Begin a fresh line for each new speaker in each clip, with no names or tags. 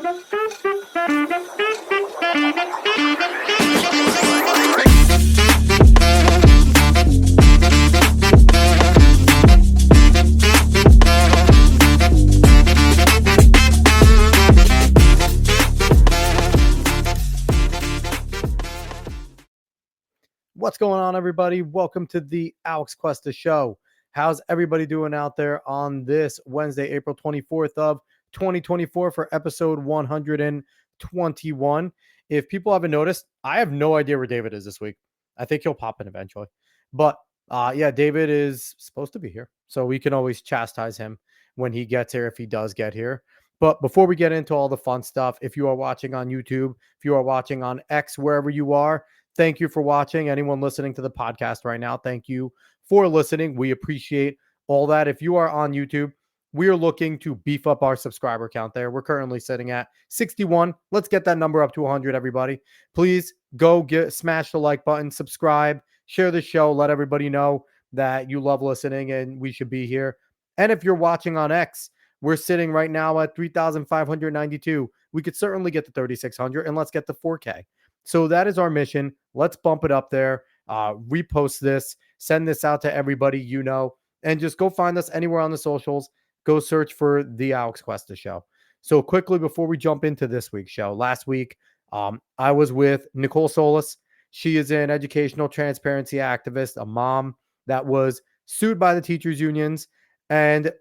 What's going on, everybody? Welcome to the Alex Cuesta Show. How's everybody doing out there on this Wednesday, April 24th of 2024 for episode 121? If people haven't noticed, I have no idea where David is this week. I think he'll pop in eventually. But yeah, David is supposed to be here. So we can always chastise him when he gets here, if he does get here. But before we get into all the fun stuff, if you are watching on YouTube, if you are watching on X, wherever you are, thank you for watching. Anyone listening to the podcast right now, thank you for listening. We appreciate all that. If you are on YouTube, we are looking to beef up our subscriber count there. We're currently sitting at 61. Let's get that number up to 100, everybody. Please go smash the like button, subscribe, share the show, let everybody know that you love listening and we should be here. And if you're watching on X, we're sitting right now at 3,592. We could certainly get to 3,600, and let's get to 4K. So that is our mission. Let's bump it up there. Repost this. Send this out to everybody you know. And just go find us anywhere on the socials. Go search for The Alex Cuesta Show. So quickly, before we jump into this week's show, last week, I was with Nicole Solis. She is an educational transparency activist, a mom that was sued by the teachers' unions. And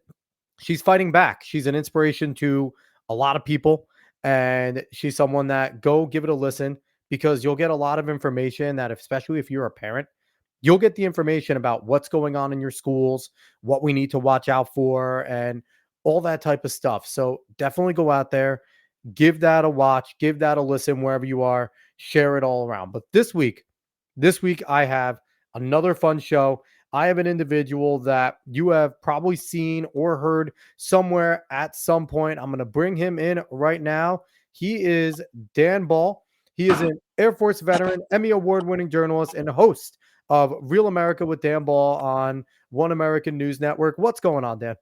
she's fighting back. She's an inspiration to a lot of people. And she's someone that go give it a listen, because you'll get a lot of information that, especially if you're a parent, you'll get the information about what's going on in your schools, what we need to watch out for, and all that type of stuff. So definitely go out there, give that a watch, give that a listen wherever you are, share it all around. But this week I have another fun show. I have an individual that you have probably seen or heard somewhere at some point. I'm going to bring him in right now. He is Dan Ball. He is an Air Force veteran, Emmy Award-winning journalist, and host of Real America with Dan Ball on One American News Network. What's going on, Dan?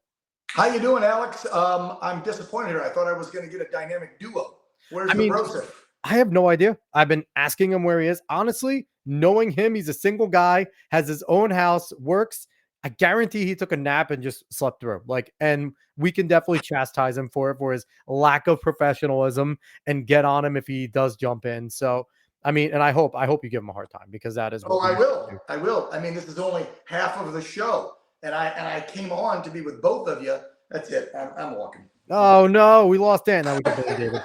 How you doing, Alex? I'm disappointed here. I thought I was going to get a dynamic duo. Where's the brosif?
I have no idea. I've been asking him where he is. Honestly, knowing him, he's a single guy, has his own house, works. I guarantee he took a nap and just slept through. And we can definitely chastise him for his lack of professionalism and get on him if he does jump in. So, I mean, and I hope you give him a hard time, because that is.
Oh, I will. I will. I mean, this is only half of the show, and I came on to be with both of you. That's it. I'm walking.
Oh no, we lost Dan. Now we can play David.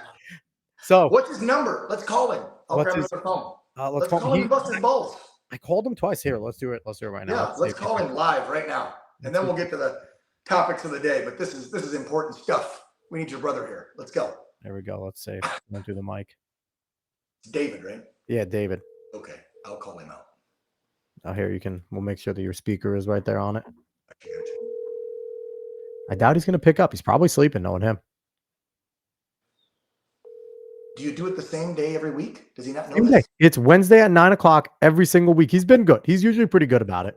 So
what's his number? Let's call him. I'll grab another phone. Let's call him and bust his balls.
I called him twice. Here, let's do it. Let's do it right now.
Yeah, let's call him live right now, and then we'll get to the topics of the day. But this is important stuff. We need your brother here. Let's go.
There we go. Let's see. Went through the mic.
It's David, right?
Yeah, David.
Okay, I'll call him out.
Oh, here you can. We'll make sure that your speaker is right there on it.
I can't.
I doubt he's going to pick up. He's probably sleeping, knowing him.
Do you do it the same day every week? Does he not know this?
It's Wednesday at 9:00 every single week. He's been good. He's usually pretty good about it.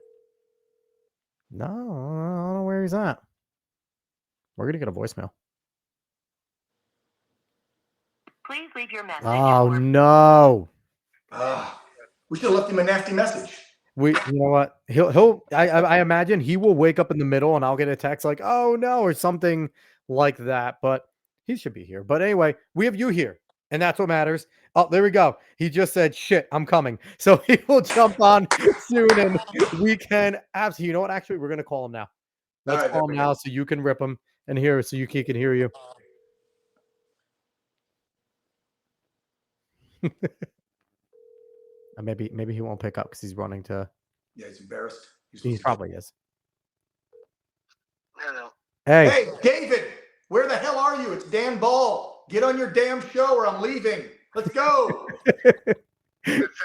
No, I don't know where he's at. We're going to get a voicemail.
Please leave your message.
Oh, no.
We should have left him a nasty message.
You know what? I imagine he will wake up in the middle and I'll get a text like, oh no, or something like that. But he should be here. But anyway, we have you here. And that's what matters. Oh, there we go. He just said, shit, I'm coming. So he will jump on soon and we can absolutely, you know what? Actually, we're going to call him now. Let's call him now so you can rip him and hear so he can hear you. Maybe he won't pick up because he's running to.
Yeah, he's embarrassed.
He probably is.
Hello.
Hey,
David, where the hell are you? It's Dan Ball. Get on your damn show or I'm leaving. Let's go.
That sounds good.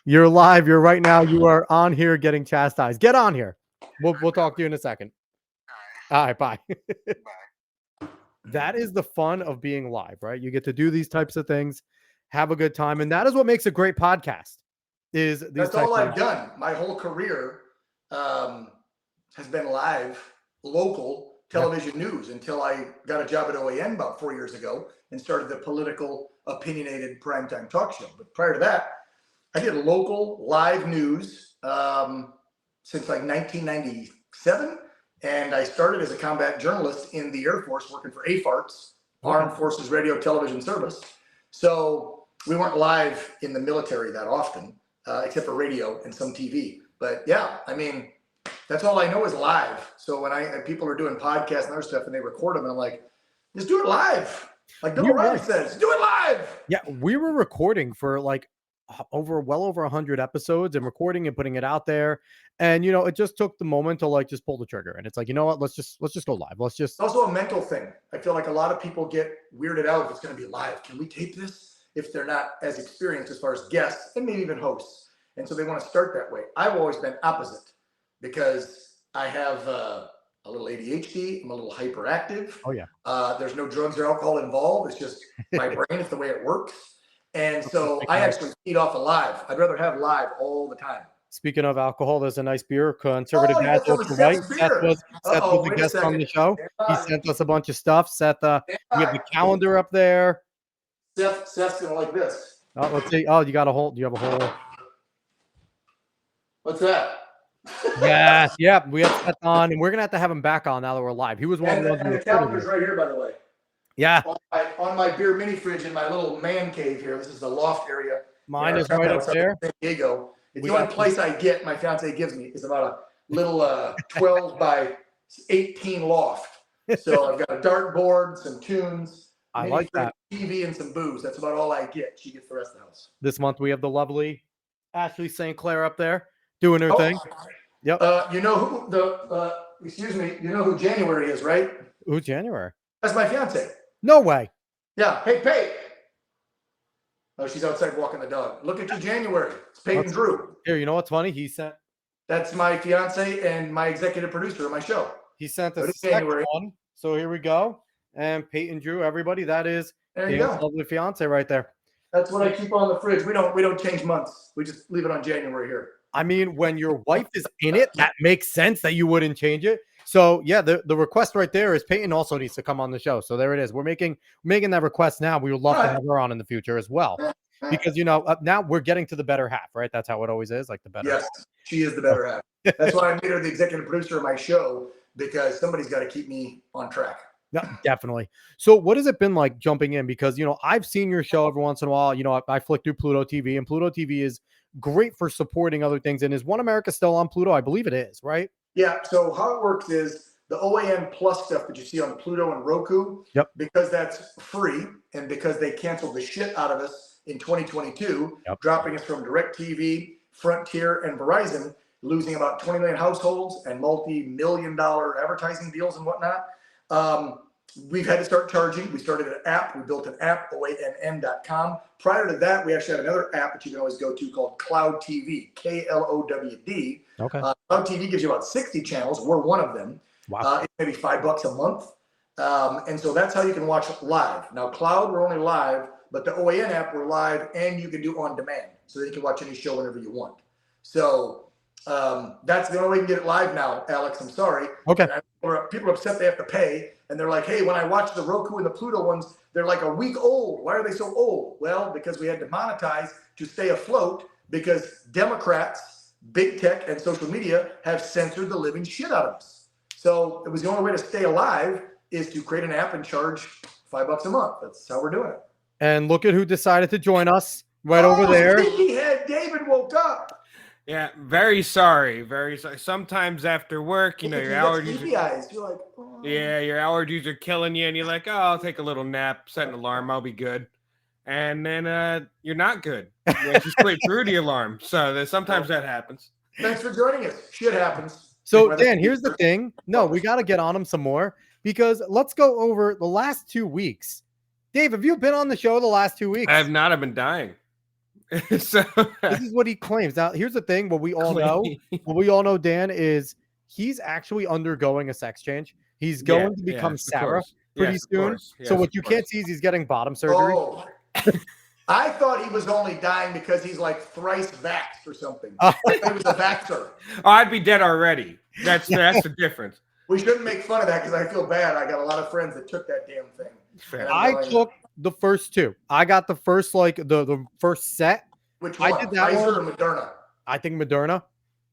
You're live. You're right now. You are on here getting chastised. Get on here. We'll talk to you in a second. All right, bye.
Bye.
That is the fun of being live, right? You get to do these types of things, have a good time, and that is what makes a great podcast.
That's all I've done. My whole career has been live, local, television news until I got a job at OAN about 4 years ago and started the political opinionated primetime talk show. But prior to that, I did local live news since like 1997. And I started as a combat journalist in the Air Force working for AFARTS, Armed Forces Radio Television Service. So we weren't live in the military that often, except for radio and some TV. But yeah, I mean, that's all I know is live. So when people are doing podcasts and other stuff and they record them, and I'm like, just do it live. Like Bill O'Reilly says, do it live.
Yeah, we were recording for like well over 100 episodes and recording and putting it out there. And it just took the moment to like just pull the trigger. And it's like, you know what? Let's just go live.
It's also a mental thing. I feel like a lot of people get weirded out if it's going to be live. Can we tape this? If they're not as experienced as far as guests and maybe even hosts. And so they want to start that way. I've always been opposite because I have a little ADHD. I'm a little hyperactive.
Oh yeah.
There's no drugs or alcohol involved. It's just my brain. It's the way it works. And so I actually feed off of live. I'd rather have live all the time.
Speaking of alcohol, there's a nice beer, Conservative Dad's Ultra White. Seth was the guest on the show. He sent us a bunch of stuff. Seth, we have the calendar up there.
Seth's gonna like this.
Oh, let's see. Oh, you got a whole. Do you have a whole?
What's that?
Yeah. We have Seth on, and we're gonna have to have him back on now that we're live. He was one of the ones.
And the calendar's right here, by the way.
Yeah.
On my beer mini fridge in my little man cave here. This is the loft area.
Mine is right up there.
San Diego. It's the only place I get. My fiance gives me is about a little 12 by 18 loft. So I've got a dartboard, some tunes.
I like that.
TV and some booze. That's about all I get. She gets the rest of the house.
This month we have the lovely Ashley St. Clair up there doing her thing. Yep.
You know who excuse me, you know who January is, right?
Who's January?
That's my fiance.
No way.
Yeah. Hey, Pate. Oh, she's outside walking the dog. Look at you, January. It's Peyton Drew.
Here, you know what's funny?
That's my fiance and my executive producer of my show.
He sent us a second one. So here we go. And Peyton Drew, everybody, that is Dan's lovely fiance right there.
That's what I keep on the fridge. We don't change months. We just leave it on January here.
I mean, when your wife is in it, that makes sense that you wouldn't change it. So yeah, the request right there is Peyton also needs to come on the show. So there it is. We're making that request now. We would love to have her on in the future as well. Because now we're getting to the better half, right? That's how it always is, like the better half.
She is the better half. That's why I made her the executive producer of my show, because somebody's got to keep me on track.
No, definitely. So what has it been like jumping in? Because, I've seen your show every once in a while. I flick through Pluto TV, and Pluto TV is great for supporting other things. And is One America still on Pluto? I believe it is, right?
Yeah. So how it works is the OAN Plus stuff that you see on Pluto and Roku, because that's free and because they canceled the shit out of us in 2022, dropping us from DirecTV, Frontier, and Verizon, losing about 20 million households and multi-million-dollar advertising deals and whatnot. We've had to start charging. We started an app. We built an app, OANN.com. Prior to that, we actually had another app that you can always go to called Cloud TV, KLOWD.
Okay.
Cloud TV gives you about 60 channels. We're one of them.
Wow.
It's maybe $5 a month. And so that's how you can watch live. Now, Cloud, we're only live, but the OAN app, we're live, and you can do on demand. So that you can watch any show whenever you want. So that's the only way you can get it live now, Alex. I'm sorry.
Okay.
People are upset they have to pay. And they're like, hey, when I watch the Roku and the Pluto ones, they're like a week old. Why are they so old? Well, because we had to monetize to stay afloat because Democrats, big tech, and social media have censored the living shit out of us. So it was the only way to stay alive is to create an app and charge $5 a month. That's how we're doing it.
And look at who decided to join us right over there.
Sleepyhead David woke up.
Yeah, very sorry. Very sorry. Sometimes after work, your allergies.
You're like, oh.
Yeah, your allergies are killing you, and you're like, oh, I'll take a little nap, set an alarm, I'll be good. And then you're not good. You just play through the alarm. So sometimes that happens.
Thanks for joining us. Shit happens.
So Dan, here's the thing. No, we got to get on him some more because let's go over the last 2 weeks. Dave, have you been on the show the last 2 weeks?
I have not. I've been dying. So
this is what he claims. Now, here's the thing. What we all know, Dan, is he's actually undergoing a sex change. He's going to become Sarah pretty soon. So what you can't see is he's getting bottom surgery.
Oh. I thought he was only dying because he's like thrice vaxxed or something. I thought he was a vaxxer.
Oh, I'd be dead already. That's the difference.
We shouldn't make fun of that because I feel bad. I got a lot of friends that took that damn thing.
Fair.
And I'm
I
going,
took the first two. I got the first the first set.
which
I
one?
did that
Pfizer
one.
or Moderna?
I think Moderna.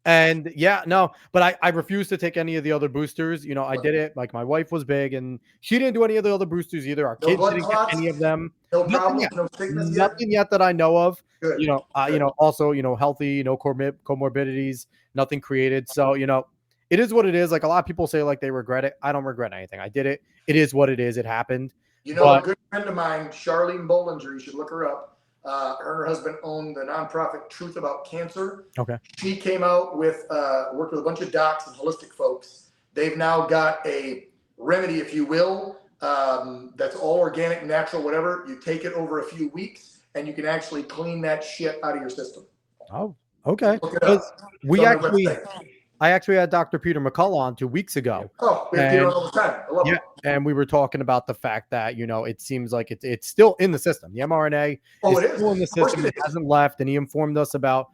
And yeah, no, but I refuse to take any of the other boosters. You know, I did it. Like my wife was big and she didn't do any of the other boosters either. Our
No
kids
blood
didn't get
clots?
any of them.
No
Nothing
problems?
yet.
No sickness yet?
Nothing yet that I know of.
Good.
You know,
Good.
also, healthy, no comorbidities, nothing created. So, it is what it is. Like a lot of people say, like they regret it. I don't regret anything. I did it. It is what it is. It happened.
A
But
good friend of mine, Charlene Bollinger, you should look her up. Her and her husband own the nonprofit Truth About Cancer.
okay.
She came out with, worked with a bunch of docs and holistic folks. They've now got a remedy, if you will, that's all organic, natural, whatever. You take it over a few weeks and you can actually clean that shit out of your system.
Oh, okay.
Look it up.
I actually had Dr. Peter McCullough on 2 weeks ago.
Oh, we have Peter all the time. I love
Yeah,
him.
and we were talking about the fact that it seems like it's still in the system. The mRNA is still in the system. It hasn't left, and he informed us about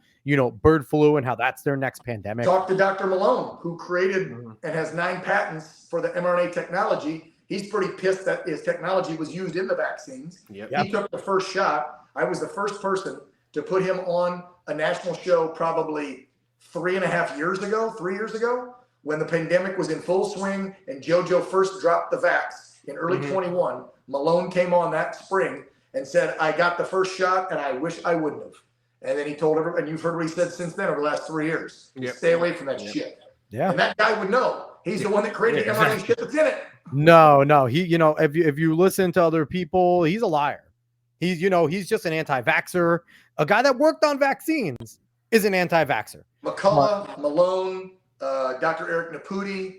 bird flu and how that's their next pandemic.
Talk to Dr. Malone, who created and has 9 patents for the mRNA technology. He's pretty pissed that his technology was used in the vaccines.
Yep.
He took the first shot. I was the first person to put him on a national show probably 3.5 years ago, 3 years ago, when the pandemic was in full swing and JoJo first dropped the vax in early 21. Malone came on that spring and said, I got the first shot and I wish I wouldn't have. And then he told everyone, and you've heard what he said since then over the last 3 years.
Yep.
Stay away from that shit.
Yeah.
And that guy would know. He's the one that created the mRNA shit that's in it.
No. He, if you listen to other people, he's a liar. He's, he's just an anti-vaxxer. A guy that worked on vaccines is an anti-vaxxer.
McCullough, Malone, Dr. Eric Naputi,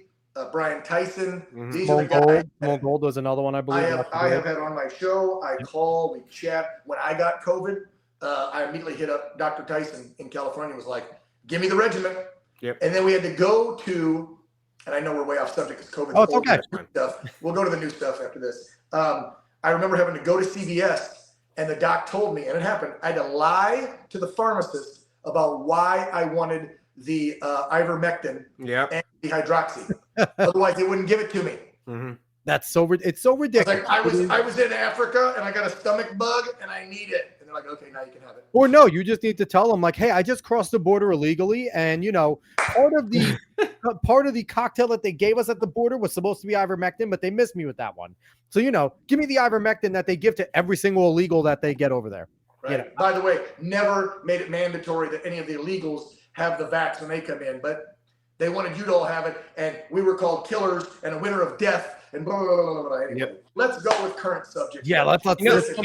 Brian Tyson. These are the guys.
Mogold was another one, I believe.
I have had on my show. I call, we chat. When I got COVID, I immediately hit up Dr. Tyson in California. Was like, give me the regimen.
Yep.
And then we had to go to, and I know we're way off subject because COVID's
it's okay.
Stuff. We'll go to the new stuff after this. I remember having to go to CVS, and the doc told me, and it happened. I had to lie to the pharmacist about why I wanted the ivermectin and the hydroxy. Otherwise, they wouldn't give it to me.
Mm-hmm.
It's so ridiculous.
I was in Africa and I got a stomach bug and I need it. And they're like, okay, now you can have it.
Or no, you just need to tell them like, hey, I just crossed the border illegally, and part of the cocktail that they gave us at the border was supposed to be ivermectin, but they missed me with that one. So give me the ivermectin that they give to every single illegal that they get over there.
Right. By the way, never made it mandatory that any of the illegals have the vax when they come in, but they wanted you to all have it, and we were called killers and a winner of death and blah, blah, blah, blah, blah. Anyway, let's go with current subject.
Yeah, let's
listen.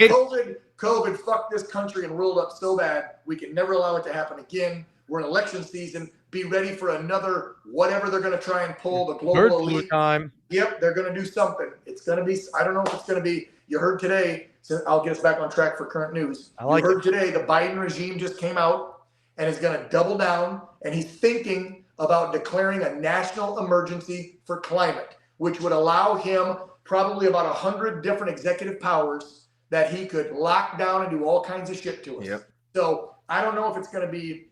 COVID fucked this country and rolled up so bad, we can never allow it to happen again. We're in election season. Be ready for another whatever they're going to try and pull, the global elite.
Time.
Yep, they're going to do something. It's going to be, I don't know if it's going to be, you heard today, so I'll get us back on track for current news. You heard today the Biden regime just came out and is going to double down, and he's thinking about declaring a national emergency for climate, which would allow him probably about 100 different executive powers that he could lock down and do all kinds of shit to us.
Yep.
So I don't know if it's going to be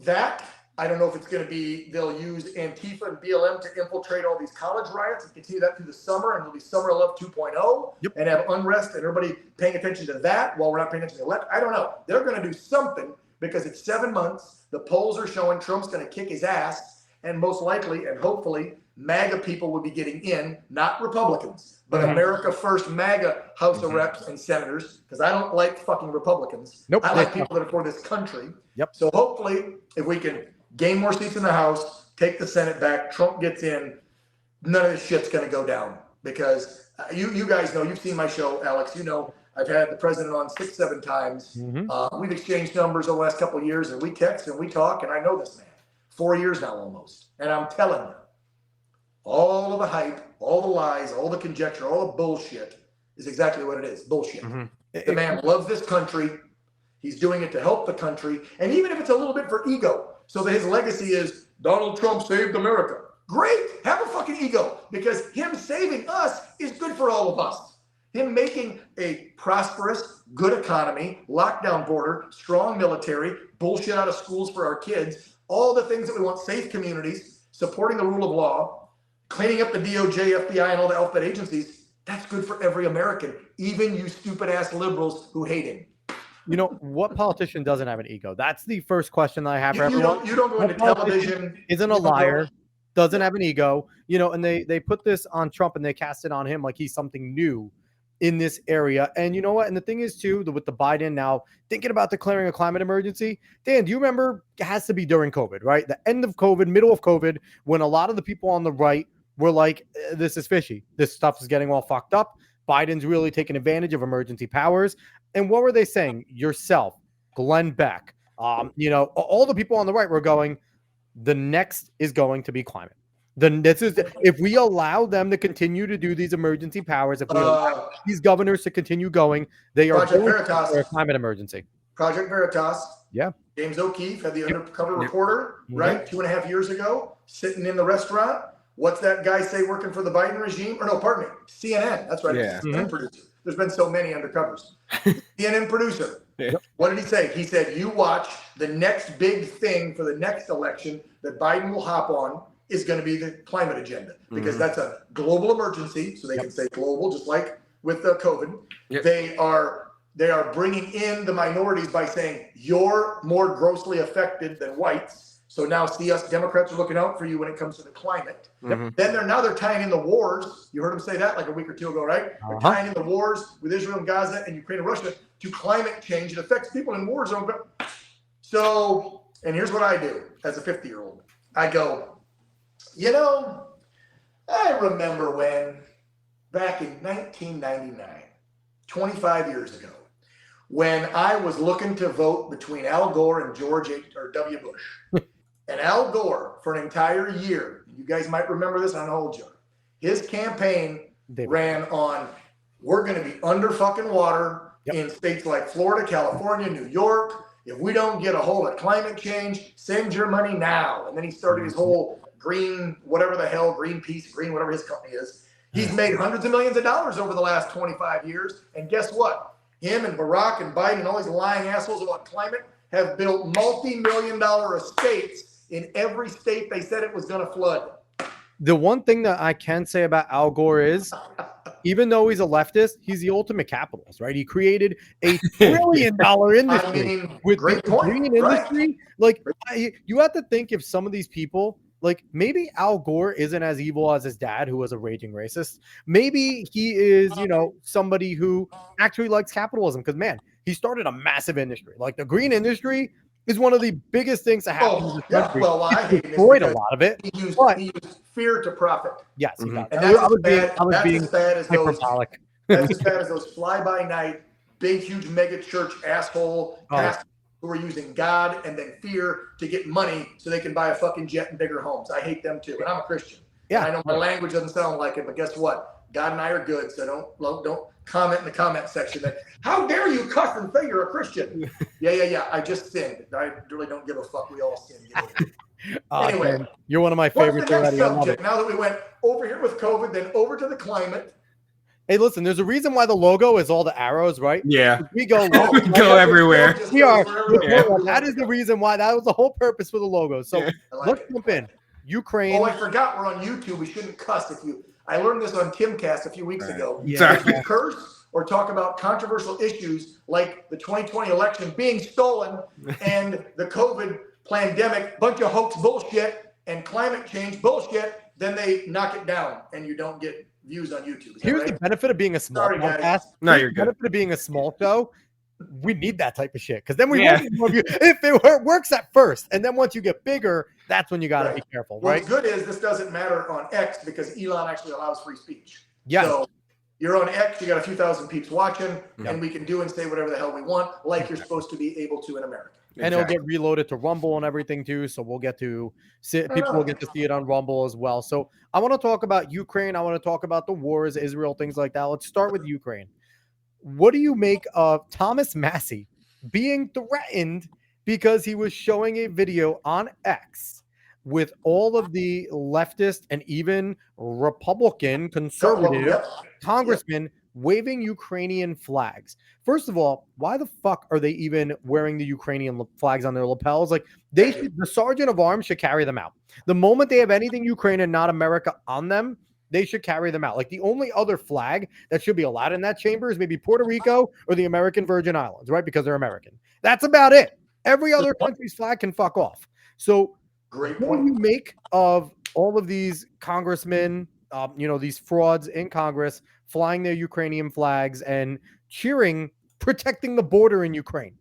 that. I don't know if it's going to be they'll use Antifa and BLM to infiltrate all these college riots and continue that through the summer, and it'll be Summer of Love 2.0 and have unrest and everybody paying attention to that while we're not paying attention to the election. I don't know. They're going to do something because it's 7 months. The polls are showing Trump's going to kick his ass, and most likely and hopefully MAGA people will be getting in, not Republicans, but America First MAGA House of Reps and Senators, because I don't like fucking Republicans.
Nope.
I like people that are for this country.
Yep.
So hopefully, if we can gain more seats in the House, take the Senate back, Trump gets in, none of this shit's going to go down. Because you guys know, you've seen my show, Alex. You know, I've had the president on 6-7 times. We've exchanged numbers over the last couple of years, and we text and we talk, and I know this man. 4 years now almost. And I'm telling you, all of the hype, all the lies, all the conjecture, all the bullshit is exactly what it is. Bullshit. The man loves this country. He's doing it to help the country. And even if it's a little bit for ego, so that his legacy is Donald Trump saved America. Great. Have a fucking ego, because him saving us is good for all of us. Him making a prosperous, good economy, lockdown border, strong military, bullshit out of schools for our kids, all the things that we want, safe communities, supporting the rule of law, cleaning up the DOJ, FBI, and all the alphabet agencies, that's good for every American, even you stupid ass liberals who hate him.
You know, what politician doesn't have an ego? That's the first question that I have for
You
everyone.
don't go
What
into
politician
television.
isn't a
you don't go-
liar, doesn't
Yeah.
have an ego, you know, and they put this on Trump and they cast it on him like he's something new in this area. And you know what? And the thing is too, with the Biden now thinking about declaring a climate emergency. Dan, do you remember? It has to be during COVID, right? The end of COVID, middle of COVID, when a lot of the people on the right were like, this is fishy. This stuff is getting all fucked up. Biden's really taking advantage of emergency powers. And what were they saying? Yourself, Glenn Beck, you know, all the people on the right were going, the next is going to be climate. Then this is if we allow them to continue to do these emergency powers, if we allow these governors to continue going, they are
Project
going
Veritas.
for a climate emergency.
Project Veritas.
Yeah.
James O'Keefe had the
Yep.
undercover
Yep.
reporter, right? 2.5 years ago, sitting in the restaurant. What's that guy say working for the Biden regime? Or no, pardon me, CNN. That's right.
Yeah.
CNN producer. There's been so many undercovers. CNN producer.
Yeah.
What did he say? He said, you watch the next big thing for the next election that Biden will hop on is going to be the climate agenda because that's a global emergency. So they can say global, just like with the COVID.
Yep.
They are bringing in the minorities by saying you're more grossly affected than whites. So now see us Democrats are looking out for you when it comes to the climate. Then they're tying in the wars. You heard them say that like a week or two ago, right? They're tying in the wars with Israel and Gaza and Ukraine and Russia to climate change. It affects people in war zones. So, and here's what I do as a 50-year-old. I go, you know, I remember when back in 1999, 25 years ago, when I was looking to vote between Al Gore and George W. Bush. And Al Gore, for an entire year, you guys might remember this, I don't hold you. His campaign ran on, we're going to be under fucking water in states like Florida, California, New York. If we don't get a hold of climate change, send your money now. And then he started his whole green, whatever the hell, Greenpeace, green, whatever his company is. He's made hundreds of millions of dollars over the last 25 years. And guess what? Him and Barack and Biden and all these lying assholes about climate have built multi-million-dollar estates in every state they said it was going to flood.
The one thing that I can say about Al Gore is, even though he's a leftist, he's the ultimate capitalist, right? He created a $1 trillion industry with the green industry. Like, you have to think if some of these people, like maybe Al Gore isn't as evil as his dad, who was a raging racist. Maybe he is, you know, somebody who actually likes capitalism because, man, he started a massive industry. Like the green industry is one of the biggest things that happened in this country.
Well, I hate
destroyed a lot of it.
He used fear to profit.
Yes, he got it.
And that's
I was being
as bad as those.
hyperbolic.
That's as bad as those fly-by-night, big, huge mega church asshole pastors who are using God and then fear to get money so they can buy a fucking jet and bigger homes. I hate them too. And I'm a Christian.
Yeah.
And I know my language doesn't sound like it, but guess what? God and I are good, so don't comment in the comment section that how dare you cuss and say you're a Christian. Yeah. I just sinned. I really don't give a fuck. We all sin. Anyway,
man, you're one of my favorites already.
Now that we went over here with COVID, then over to the climate.
Hey, listen, there's a reason why the logo is all the arrows, right?
Yeah.
We go,
we go everywhere.
We are. That is the reason why. That was the whole purpose for the logo. So let's jump in. Ukraine.
Oh, I forgot we're on YouTube. We shouldn't cuss. I learned this on Timcast a few weeks ago.
Yeah.
If you curse or talk about controversial issues like the 2020 election being stolen and the COVID pandemic, bunch of hoax bullshit and climate change bullshit, then they knock it down and you don't get views on YouTube.
Here's the benefit of being a small podcast.
No, you're good.
The benefit of being a small show. We need that type of shit because then we won't get more views. If it works at first, and then once you get bigger, that's when you got to be careful, right?
What's good is this doesn't matter on X because Elon actually allows free speech.
Yeah.
So you're on X, you got a few thousand peeps watching, and we can do and say whatever the hell we want, like you're supposed to be able to in America.
And it'll get reloaded to Rumble and everything too, so we'll get to see people will get to see it on Rumble as well. So I want to talk about Ukraine. I want to talk about the wars, Israel, things like that. Let's start with Ukraine. What do you make of Thomas Massey being threatened because he was showing a video on X with all of the leftist and even Republican conservative congressmen waving Ukrainian flags. First of all, why the fuck are they even wearing the Ukrainian flags on their lapels? Like the sergeant of arms should carry them out. The moment they have anything Ukraine and not America on them, they should carry them out. Like the only other flag that should be allowed in that chamber is maybe Puerto Rico or the American Virgin Islands, right? Because they're American. That's about it. Every other country's flag can fuck off. So
Great
what
point.
do you make of all of these congressmen, these frauds in Congress flying their Ukrainian flags and cheering, protecting the border in Ukraine?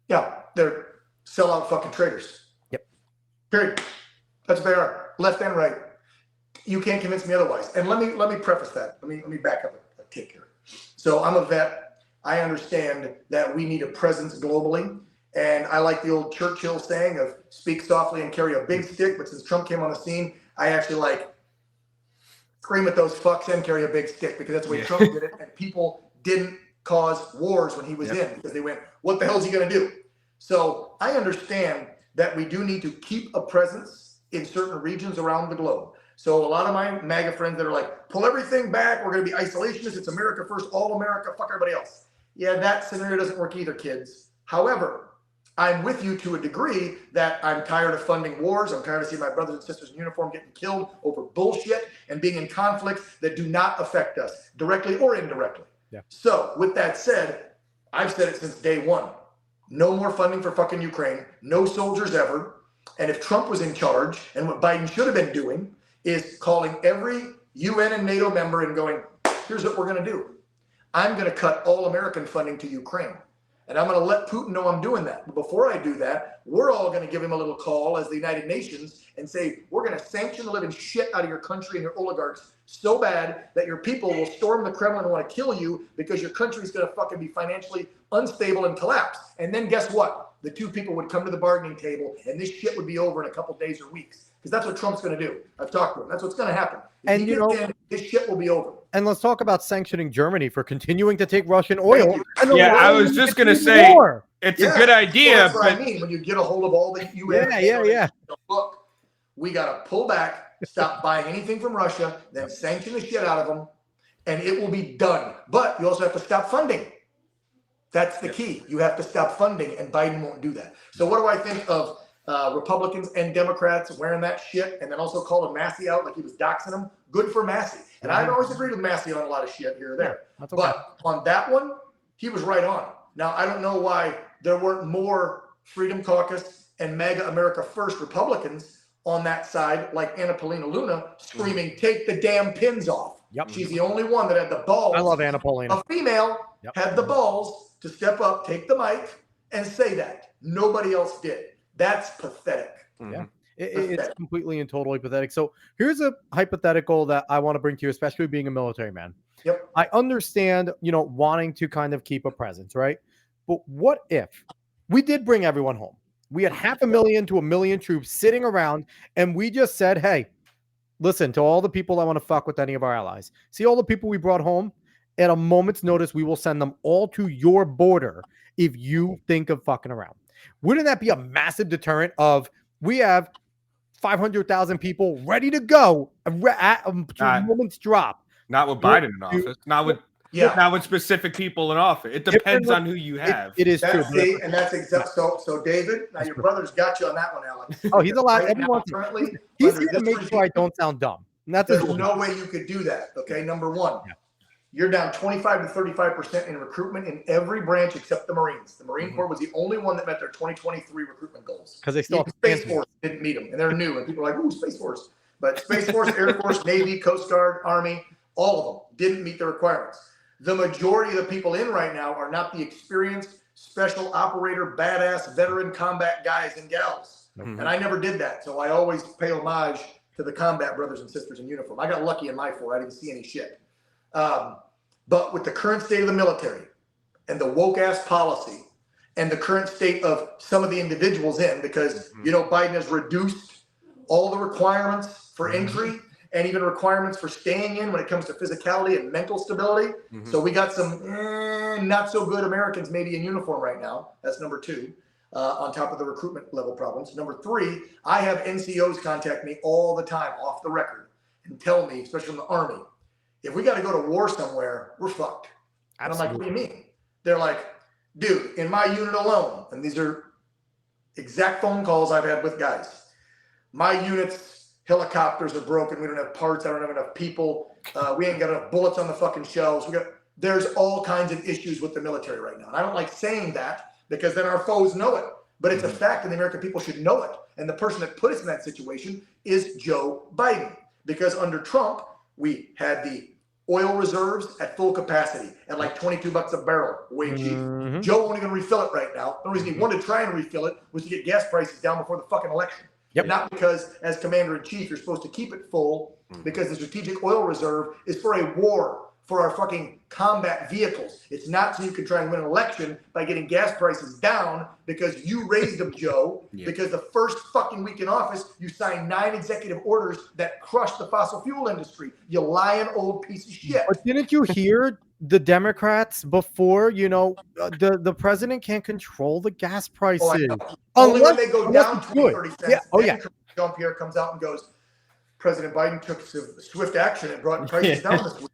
Yeah, they're sellout fucking traitors.
Yep.
Period. That's what they are, left and right. You can't convince me otherwise. And let me preface that. Let me back up a tick here. So I'm a vet. I understand that we need a presence globally. And I like the old Churchill saying of speak softly and carry a big stick. But since Trump came on the scene, I actually like scream at those fucks and carry a big stick, because that's the way Trump did it. And people didn't cause wars when he was in, because they went, what the hell is he going to do? So I understand that we do need to keep a presence in certain regions around the globe. So a lot of my MAGA friends that are like, pull everything back, we're going to be isolationist, it's America first, all America, fuck everybody else. Yeah, that scenario doesn't work either, kids. However, I'm with you to a degree that I'm tired of funding wars. I'm tired of seeing my brothers and sisters in uniform getting killed over bullshit and being in conflicts that do not affect us directly or indirectly.
Yeah.
So with that said, I've said it since day one. No more funding for fucking Ukraine. No soldiers ever. And if Trump was in charge, and what Biden should have been doing is calling every UN and NATO member and going, here's what we're going to do. I'm going to cut all American funding to Ukraine. And I'm going to let Putin know I'm doing that. But before I do that, we're all going to give him a little call as the United Nations and say, we're going to sanction the living shit out of your country and your oligarchs so bad that your people will storm the Kremlin and want to kill you because your country's going to fucking be financially unstable and collapse. And then guess what? The two people would come to the bargaining table and this shit would be over in a couple days or weeks. Because that's what Trump's going to do. I've talked to him. That's what's going to happen. If he gets in, this shit will be over.
And let's talk about sanctioning Germany for continuing to take Russian oil.
Yeah, I was just going to say, it's a good idea.
Well, that's what I mean. When you get a hold of all the UN, look, we got to pull back, stop buying anything from Russia, then sanction the shit out of them, and it will be done. But you also have to stop funding. That's the key. You have to stop funding, and Biden won't do that. So what do I think of Republicans and Democrats wearing that shit, and then also calling Massey out like he was doxing him? Good for Massey. And I've always agreed with Massey on a lot of shit here or there. Okay. But on that one, he was right on. Now, I don't know why there weren't more Freedom Caucus and MAGA America First Republicans on that side, like Anna Paulina Luna screaming, take the damn pins off.
Yep.
She's the only one that had the balls.
I love Anna Paulina.
A female had the balls to step up, take the mic, and say that. Nobody else did. That's pathetic.
Yeah. It's completely and totally pathetic. So here's a hypothetical that I want to bring to you, especially being a military man.
Yep.
I understand, wanting to kind of keep a presence, right? But what if we did bring everyone home? We had 500,000 to 1 million troops sitting around, and we just said, hey, listen, to all the people that want to fuck with any of our allies, see all the people we brought home? At a moment's notice, we will send them all to your border if you think of fucking around. Wouldn't that be a massive deterrent of we have 500,000 people ready to go at a moment's drop?
Not with Biden in office. Not with specific people in office. It depends on who you have.
It is true.
See, and that's exactly so. David, now your brother's got you on that one, Alex.
Oh, he's allowed.
Right
Everyone.
Currently,
he's here to make sure I don't sound dumb. And that's
there's no way you could do that. Okay, number one. Yeah. You're down 25 to 35% in recruitment in every branch except the Marines. The Marine Corps was the only one that met their 2023 recruitment goals.
Because they still have
Space Force didn't meet them, and they're new. And people are like, "Ooh, Space Force!" But Space Force, Air Force, Navy, Coast Guard, Army, all of them didn't meet the requirements. The majority of the people in right now are not the experienced special operator, badass, veteran combat guys and gals. And I never did that, so I always pay homage to the combat brothers and sisters in uniform. I got lucky in my four; I didn't see any shit. But with the current state of the military and the woke ass policy and the current state of some of the individuals in, because, Biden has reduced all the requirements for entry and even requirements for staying in when it comes to physicality and mental stability. So we got some not so good Americans maybe in uniform right now. That's number two, on top of the recruitment level problems. Number three, I have NCOs contact me all the time off the record and tell me, especially from the Army, if we got to go to war somewhere, we're fucked. And I'm like, what do you mean? They're like, dude, in my unit alone, and these are exact phone calls I've had with guys. My unit's helicopters are broken. We don't have parts. I don't have enough people. We ain't got enough bullets on the fucking shelves. There's all kinds of issues with the military right now. And I don't like saying that because then our foes know it. But it's a fact, and the American people should know it. And the person that put us in that situation is Joe Biden. Because under Trump, we had the oil reserves at full capacity at like $22 a barrel, way cheap. Joe won't even refill it right now. The reason he wanted to try and refill it was to get gas prices down before the fucking election. Not because, as commander-in-chief, you're supposed to keep it full because the strategic oil reserve is for a war, for our fucking combat vehicles. It's not so you can try and win an election by getting gas prices down because you raised them, Joe, because the first fucking week in office, you signed 9 executive orders that crushed the fossil fuel industry. You lying old piece of shit.
But didn't you hear the Democrats before, the president can't control the gas prices.
Only when they go down 20, 30 cents.
Yeah. Oh, yeah.
Jean-Pierre comes out and goes, President Biden took swift action and brought prices down this week.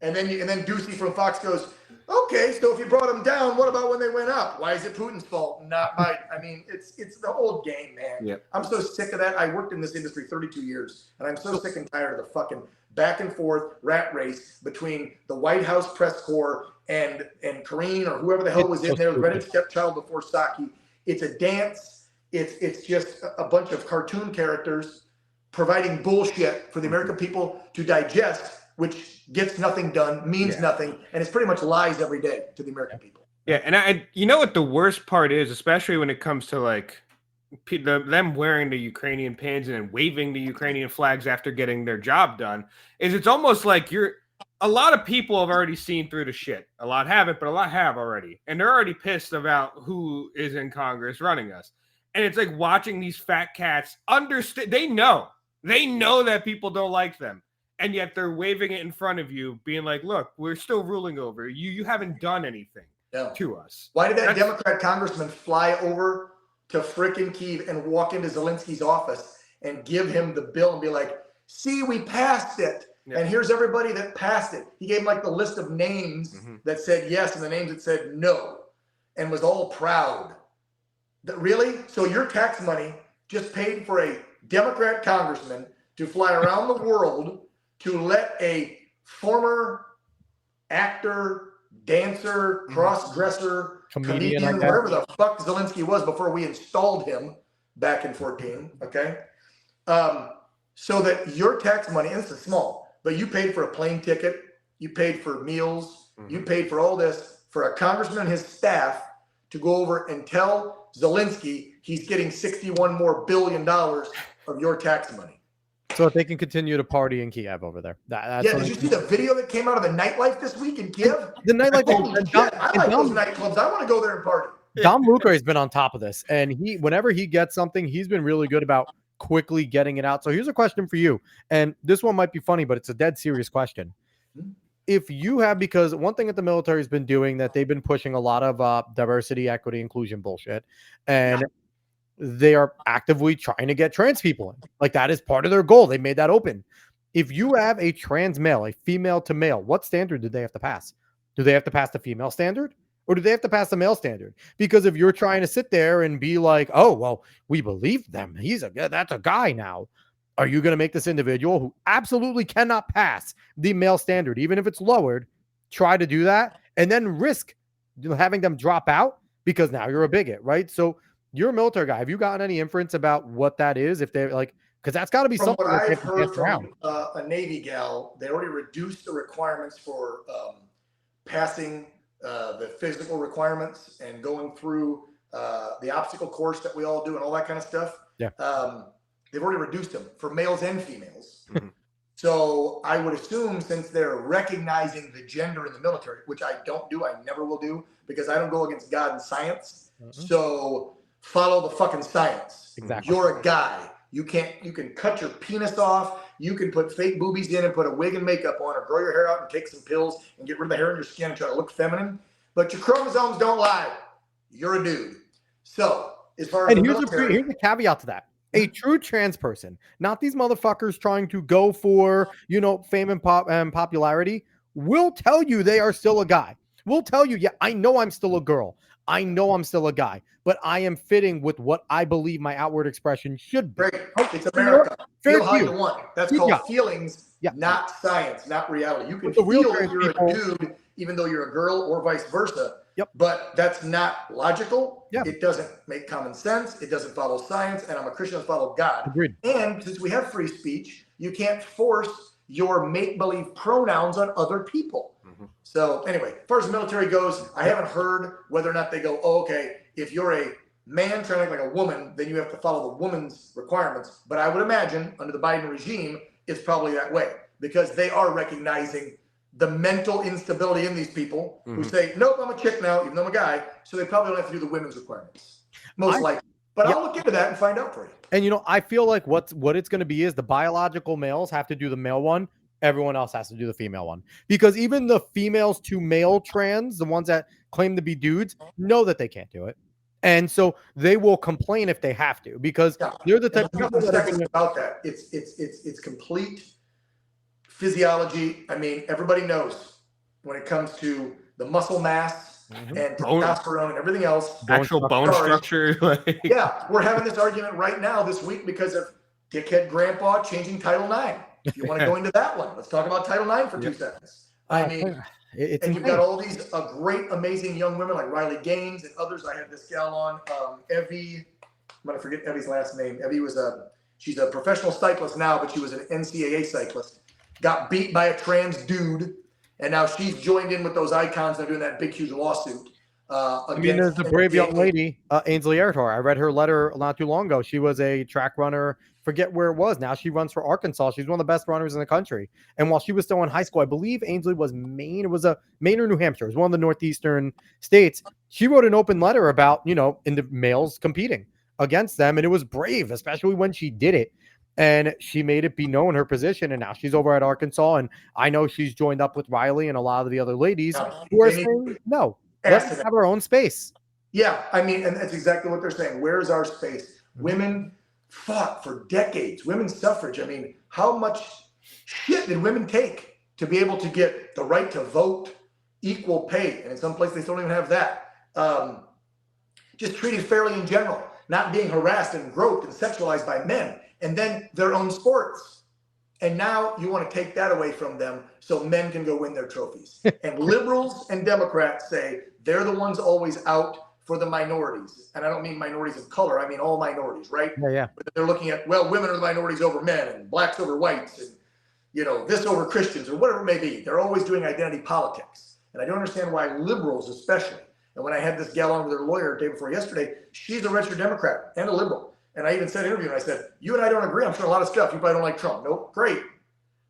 And then Ducey from Fox goes, okay, so if you brought them down, what about when they went up? Why is it Putin's fault, not mine? I mean, it's the old game, man.
Yep.
I'm so sick of that. I worked in this industry 32 years, and I'm so sick and tired of the fucking back and forth rat race between the White House press corps and Karine or whoever the hell was in there, the redheaded stepchild before Psaki. It's a dance. It's just a bunch of cartoon characters providing bullshit for the American people to digest, which gets nothing done, means nothing, and it's pretty much lies every day to the American people.
Yeah, and you know what the worst part is, especially when it comes to like them wearing the Ukrainian pins and then waving the Ukrainian flags after getting their job done, is it's almost like a lot of people have already seen through the shit. A lot haven't, but a lot have already, and they're already pissed about who is in Congress running us. And it's like watching these fat cats understand. They know that people don't like them. And yet they're waving it in front of you, being like, look, we're still ruling over you. You haven't done anything to us.
Why did that Democrat congressman fly over to frickin' Kyiv and walk into Zelensky's office and give him the bill and be like, see, we passed it. Yeah. And here's everybody that passed it. He gave him like the list of names that said yes and the names that said no and was all proud. Really? So your tax money just paid for a Democrat congressman to fly around the world to let a former actor, dancer, cross-dresser, comedian whatever the fuck Zelensky was before we installed him back in 2014, okay? So that your tax money, and this is small, but you paid for a plane ticket, you paid for meals, you paid for all this for a congressman and his staff to go over and tell Zelensky he's getting $61 billion more of your tax money.
So that they can continue to party in Kiev over there. That's
did you see the video that came out of the nightlife this week in Kiev?
The nightlife.
I like those nightclubs. I want to go there and party.
Dom Luca has been on top of this, and whenever he gets something, he's been really good about quickly getting it out. So here's a question for you, and this one might be funny, but it's a dead serious question. If you have, because one thing that the military has been doing, that they've been pushing a lot of diversity, equity, inclusion bullshit, and they are actively trying to get trans people in. Like, that is part of their goal. They made that open. If you have a trans male, a female to male, what standard do they have to pass? Do they have to pass the female standard, or do they have to pass the male standard? Because if you're trying to sit there and be like, oh, well, we believe them, that's a guy now. Are you going to make this individual who absolutely cannot pass the male standard, even if it's lowered, try to do that and then risk having them drop out because now you're a bigot, right? So you're a military guy. Have you gotten any inference about what that is? If they're like, because that's got to be
from
something.
What I've heard from a Navy gal, they already reduced the requirements for passing the physical requirements and going through the obstacle course that we all do and all that kind of stuff.
Yeah.
They've already reduced them for males and females. So I would assume, since they're recognizing the gender in the military, which I don't do, I never will do, because I don't go against God and science. So follow the fucking science.
Exactly.
You're a guy. You can cut your penis off. You can put fake boobies in and put a wig and makeup on, or grow your hair out and take some pills and get rid of the hair in your skin and try to look feminine. But your chromosomes don't lie. You're a dude. So as far as
here's a caveat to that. A true trans person, not these motherfuckers trying to go for, fame and popularity, will tell you they are still a guy. Will tell you, yeah, I know I'm still a girl. I know I'm still a guy, but I am fitting with what I believe my outward expression should be.
Great.
Right?
It's
So, you know what?
America.
Fair
Feel
to
how
you.
you want. That's
Good
called
job.
feelings,
Yeah.
not science, not reality. You can
But the real
feel
trans
you're
people-
a dude, even though you're a girl, or vice versa.
Yep.
But that's not logical.
Yeah.
It doesn't make common sense. It doesn't follow science. And I'm a Christian that follow God.
Agreed.
And since we have free speech, you can't force your make-believe pronouns on other people.
Mhm.
So anyway, as far as the military goes, I haven't heard whether or not they go, oh, okay, if you're a man trying to act like a woman, then you have to follow the woman's requirements. But I would imagine under the Biden regime, it's probably that way because they are recognizing the mental instability in these people who say, nope, I'm a chick now, even though I'm a guy. So they probably don't have to do the women's requirements, most likely. But I'll look into that and find out for you.
And I feel like what it's going to be is the biological males have to do the male one. Everyone else has to do the female one, because even the females to male trans, the ones that claim to be dudes, know that they can't do it. And so they will complain if they have to, because they're the type of people that are
Nothing about that. It's complete physiology. I mean, everybody knows when it comes to the muscle mass and testosterone and everything else.
Actual bone structure.
Yeah, we're having this argument right now this week because of dickhead grandpa changing Title IX. If you want to go into that one, let's talk about Title IX for 2 seconds. I mean, and you've got all these great, amazing young women like Riley Gaines and others. I had this gal on, Evie. I'm going to forget Evie's last name. Evie she's a professional cyclist now, but she was an NCAA cyclist. Got beat by a trans dude, and now she's joined in with those icons. They're doing that big, huge lawsuit.
There's a brave young lady, Ainsley Earhart. I read her letter not too long ago. She was a track runner. Forget where it was. Now she runs for Arkansas. She's one of the best runners in the country. And while she was still in high school, I believe Ainsley was Maine. It was Maine or New Hampshire. It was one of the northeastern states. She wrote an open letter about, in the males competing against them. And it was brave, especially when she did it. And she made it be known her position. And now she's over at Arkansas. And I know she's joined up with Riley and a lot of the other ladies who are saying, no, let's have our own space.
Yeah, I mean, and that's exactly what they're saying. Where's our space? Women fought for decades. Women's suffrage. I mean, how much shit did women take to be able to get the right to vote, equal pay? And in some places, they don't even have that. Just treated fairly in general, not being harassed and groped and sexualized by men, and then their own sports. And now you want to take that away from them so men can go win their trophies. And liberals and Democrats say they're the ones always out for the minorities. And I don't mean minorities of color. I mean all minorities, right?
Yeah.
But they're looking at, well, women are the minorities over men and blacks over whites and, this over Christians or whatever it may be. They're always doing identity politics. And I don't understand why liberals especially. And when I had this gal on with her lawyer day before yesterday, she's a registered Democrat and a liberal. And I even said in an interview, and I said, you and I don't agree. I'm sure a lot of stuff. You probably don't like Trump. Nope, great.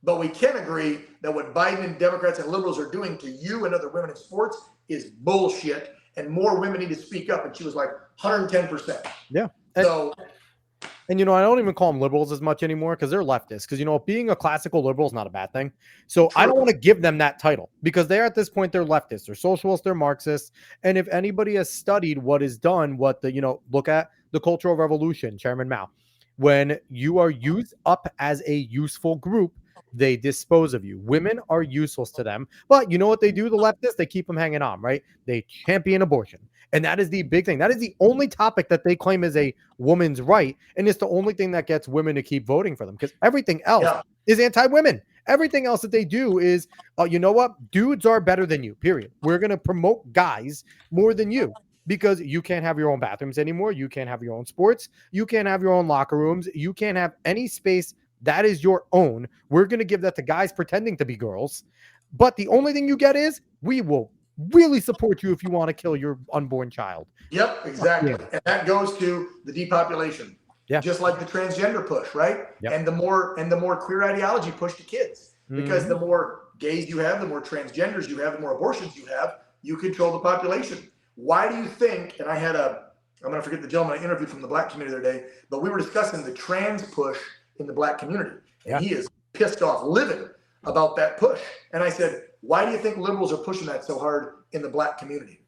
But we can agree that what Biden and Democrats and liberals are doing to you and other women in sports is bullshit. And more women need to speak up. And she was like 110%.
Yeah. And I don't even call them liberals as much anymore because they're leftists. Because, being a classical liberal is not a bad thing. So I don't want to give them that title because they're at this point, they're leftists, they're socialists, they're Marxists. And if anybody has studied what is done, look at the Cultural Revolution, Chairman Mao, when you are used up as a useful group, they dispose of you. Women are useless to them. But you know what they do, the leftists? They keep them hanging on, right? They champion abortion. And that is the big thing. That is the only topic that they claim is a woman's right. And it's the only thing that gets women to keep voting for them because everything else is anti-women. Everything else that they do is, you know what? Dudes are better than you, period. We're going to promote guys more than you because you can't have your own bathrooms anymore. You can't have your own sports. You can't have your own locker rooms. You can't have any space that is your own. We're going to give that to guys pretending to be girls. But the only thing you get is we will really support you if you want to kill your unborn child.
Yep, exactly. And that goes to the depopulation. Yeah. Just like the transgender push, right? Yep. And the more queer ideology push to kids. Because the more gays you have, the more transgenders you have, the more abortions you have, you control the population. Why do you think, and I'm going to forget the gentleman I interviewed from the black community the other day, but we were discussing the trans push in the black community. And he is pissed off, livid about that push. And I said, why do you think liberals are pushing that so hard in the black community?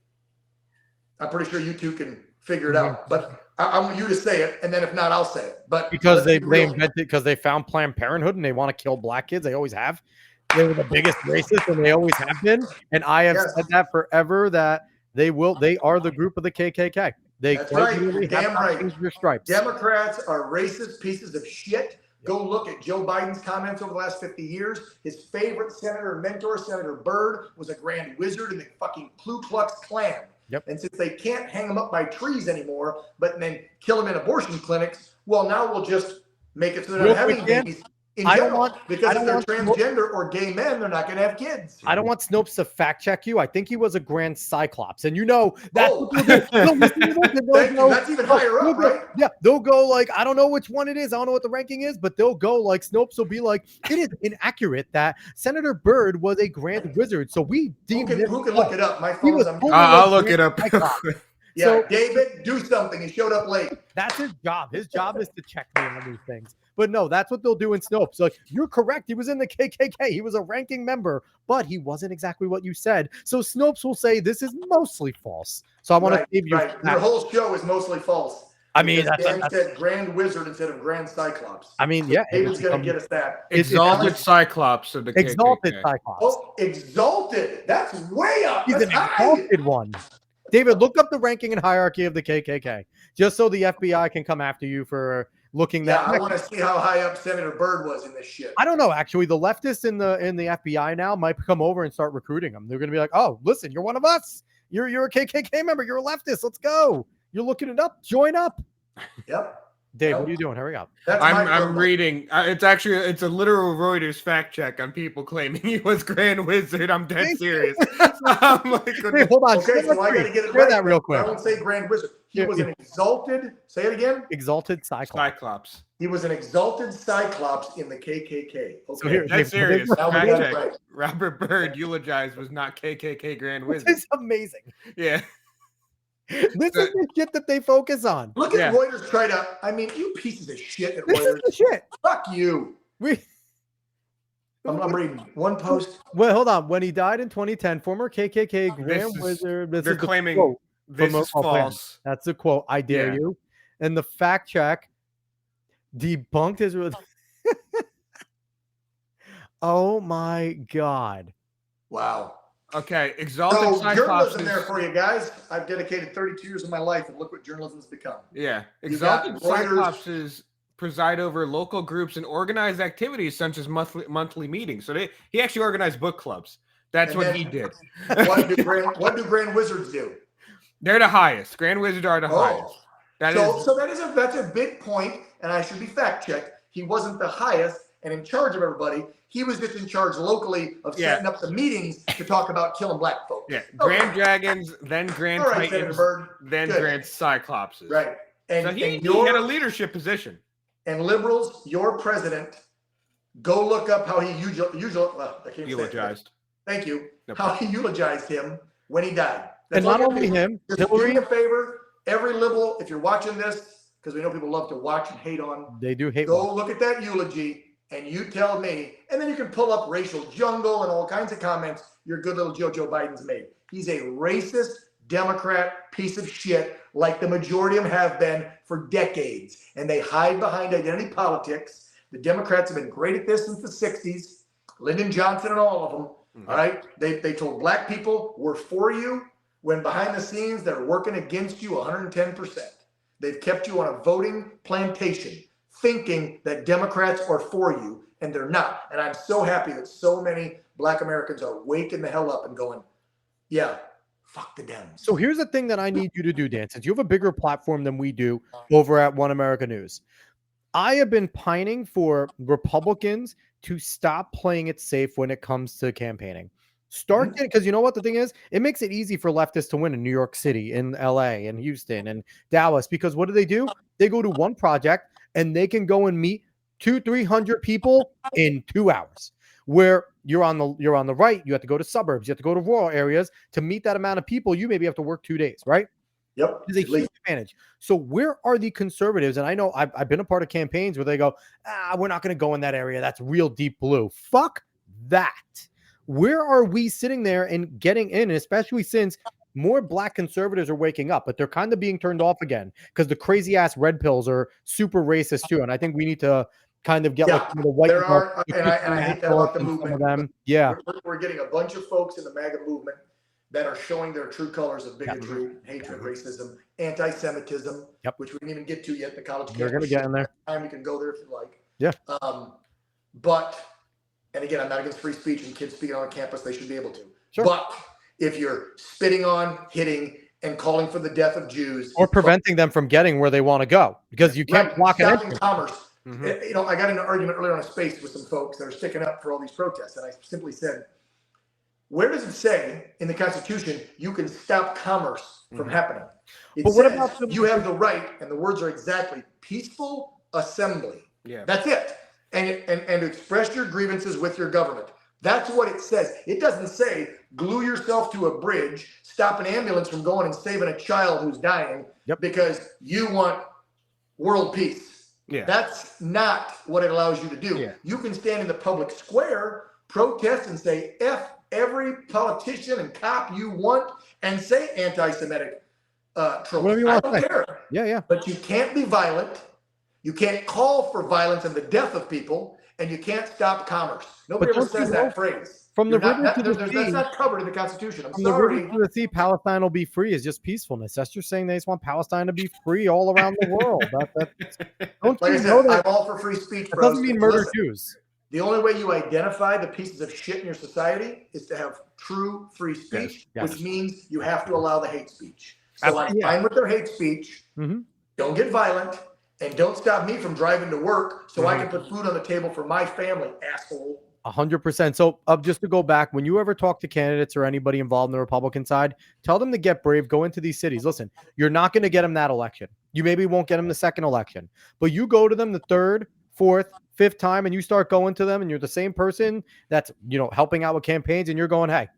I'm pretty sure you two can figure it out. But I want you to say it, and then if not, I'll say it. But
Because
let's be
they
real.
invented, because they found Planned Parenthood and they want to kill black kids. They always have. They were the biggest racists and they always have been. And I have
Yes.
said that forever, that they are the group of the KKK. They
That's
quite
right. You're
literally have
damn
not
right.
changed their stripes.
Democrats are racist pieces of shit. Go look at Joe Biden's comments over the last 50 years. His favorite senator, mentor, Senator Byrd, was a grand wizard in the fucking Ku Klux Klan.
Yep.
And since they can't hang them up by trees anymore, but then kill them in abortion clinics, well, now we'll just make it so they're
Real
not having
quick, Dan,
babies in
I don't
general.
want-
because
I
if
don't
they're
want-
transgender or gay men, they're not going to have kids.
I don't want Snopes to fact check you. I think he was a grand cyclops. And you know, that's
Oh.
what they'll do. They'll listen to this and they'll
Thank you.
go-
That's even higher
they'll
up,
go-
right?
Yeah, they'll go like, I don't know which one it is. I don't know what the ranking is, but they'll go like, Snopes will be like, it is inaccurate that Senator Byrd was a grand wizard. So we
Who
deemed
can,
him
who can
false.
look it up? My
He
phone's
was
on.
fully
I'll
a
look it
grand
up.
cyclops.
Yeah,
So-
David, do something. He showed up late.
That's his job. His job is to check me on these things. But no, that's what they'll do in Snopes. Like, you're correct. He was in the KKK. He was a ranking member, but he wasn't exactly what you said. So Snopes will say this is mostly false. So I want to give you
Right.
that.
Your whole show is mostly false.
I mean,
Because
that's-
Dan said grand wizard instead of grand cyclops.
I mean, yeah.
David's going to get us that.
Exalted Cyclops of the
Exalted
KKK.
Cyclops.
Oh, exalted. That's way up.
He's
That's
an
high.
exalted one. David, look up the ranking and hierarchy of the KKK, just so the FBI can come after you for looking
Yeah,
that.
I want to see how high up Senator Byrd was in this shit.
I don't know. Actually, the leftists in the FBI now might come over and start recruiting them. They're going to be like, "Oh, listen, you're one of us. You're a KKK member. You're a leftist. Let's go. You're looking it up. Join up."
Yep.
Dave,
Yep.
what are you doing? Hurry up.
That's my
I'm
promo.
reading. It's a literal Reuters fact check on people claiming he was Grand Wizard. I'm dead
Thank
serious. I'm like,
Hey, hold on.
Okay,
Share
so I got to get it
Share
right.
that real
I
quick.
won't say grand wizard. He
Yeah,
was
yeah.
an exalted. Say it again.
Exalted Cyclops.
Cyclops.
He was an exalted cyclops in the KKK. Okay.
So here-
That's serious.
Now we
Fact
got it
check.
right.
Robert Byrd eulogized was not KKK Grand
This
Wizard.
is amazing.
Yeah.
This is the shit that they focus on.
Look at
Yeah.
Reuters try to. I mean, you pieces of shit at
This is
Reuters.
the shit.
Fuck you.
We.
I'm reading one post.
Well, hold on. When he died in 2010, former KKK Grand
This is-
Wizard. This
they're
is the
claiming
quote
This
from
is
a plan.
false.
That's a quote. I dare
Yeah.
you. And the fact check debunked his. Oh my God.
Wow.
Okay, exalted
So
Cyclops.
journalism there
Is,
for you guys. I've dedicated 32 years of my life, and look what journalism's become.
yeah,
You got
exalted
Reuters.
Cyclops is preside over local groups and organized activities such as monthly meetings. So he actually organized book clubs. That's
And
what
then-
he did.
What do grand wizards do?
They're the highest. Grand Wizard are the
Oh.
highest. That
So,
is
so that's a big point, and I should be fact checked. He wasn't the highest and in charge of everybody. He was just in charge locally of
Yeah.
setting up the meetings to talk about killing black folks.
yeah.
Okay.
Grand Dragons, then Grand
All right, Senator
Titans,
Byrd.
then
Good.
Grand Cyclopses.
Right. And,
So he
and
had a
your
leadership position.
and liberals, your president, go look up how he
Eulogized.
Thank you.
No
How he eulogized him when he died.
And
all
not
you
only
do.
him,
Just
Hillary.
do me a favor. Every liberal, if you're watching this, because we know people love to watch and hate on,
They do hate.
go look at that eulogy and you tell me, and then you can pull up racial jungle and all kinds of comments your good little Joe Biden's made. He's a racist Democrat piece of shit, like the majority of them have been for decades. And they hide behind identity politics. The Democrats have been great at this since the 60s. Lyndon Johnson and all of them.
Mhm.
All right. They told black people, we're for you, when behind the scenes they're working against you 110%. They've kept you on a voting plantation, thinking that Democrats are for you, and they're not. And I'm so happy that so many black Americans are waking the hell up and going, yeah, fuck the Dems.
So here's the thing that I need you to do, Dan, since you have a bigger platform than we do over at One America News. I have been pining for Republicans to stop playing it safe when it comes to campaigning. Start getting, because you know what the thing is? It makes it easy for leftists to win in New York City, in LA, and Houston, and Dallas, because what do? They go to one project and they can go and meet 200-300 people in 2 hours. Where you're on the right, you have to go to suburbs, you have to go to rural areas to meet that amount of people. You maybe have to work 2 days, right?
Yep.
Is a huge advantage. So where are the conservatives? And I know I've been a part of campaigns where they go, we're not going to go in that area. That's real deep blue. Fuck that. Where are we sitting there and getting in, especially since more black conservatives are waking up, but they're kind of being turned off again because the crazy ass red pills are super racist too. And I think we need to kind of get like some of the white
there
people,
are,
the
and
Christian
I hate that about the
Nationalists and some
movement.
of them. Yeah.
We're getting a bunch of folks in the MAGA movement that are showing their true colors of bigotry, hatred, racism, anti-Semitism, which we didn't even get to yet. The college
We're
campus.
gonna get in there.
Time we can go there if you like.
Yeah.
But, and again, I'm not against free speech and kids speaking on campus. They should be able to.
Sure.
But if you're spitting on, hitting, and calling for the death of Jews,
or preventing them from getting where they want to go, because you can't block it.
Stopping commerce. You know, I got in an argument earlier on a space with some folks that are sticking up for all these protests, and I simply said, where does it say in the Constitution you can stop commerce from happening? It
But what
says
about
you have the right, and the words are exactly peaceful assembly.
Yeah.
That's it. And express your grievances with your government. That's what it says. It doesn't say glue yourself to a bridge, stop an ambulance from going and saving a child who's dying because you want world peace.
Yeah.
That's not what it allows you to do.
Yeah.
You can stand in the public square, protest, and say F every politician and cop you want, and say anti-Semitic tropes.
Whatever you want
I
to
don't
say.
care.
Yeah.
But you can't be violent. You can't call for violence and the death of people, and you can't stop commerce. Nobody
But
ever
don't you
says
know,
that phrase.
from the
You're
river to the
that's
sea,
not covered in the Constitution. I'm
from the
sorry.
river to the sea, Palestine will be free is just peacefulness. That's just saying they just want Palestine to be free all around the world. Don't
Like
you
I
know
said,
that?
I'm all for free speech.
That
bros.
doesn't mean murder
Listen,
Jews.
the only way you identify the pieces of shit in your society is to have true free speech,
Yes.
which means you have to allow the hate speech. So I'm
Yeah.
fine with their hate speech.
Mhm.
Don't get violent, and don't stop me from driving to work so I can put food on the table for my family, asshole.
100%. So just to go back, when you ever talk to candidates or anybody involved in the Republican side, tell them to get brave, go into these cities. Listen, you're not going to get them that election. You maybe won't get them the second election, but you go to them the third, fourth, fifth time, and you start going to them, and you're the same person that's, helping out with campaigns, and you're going, hey,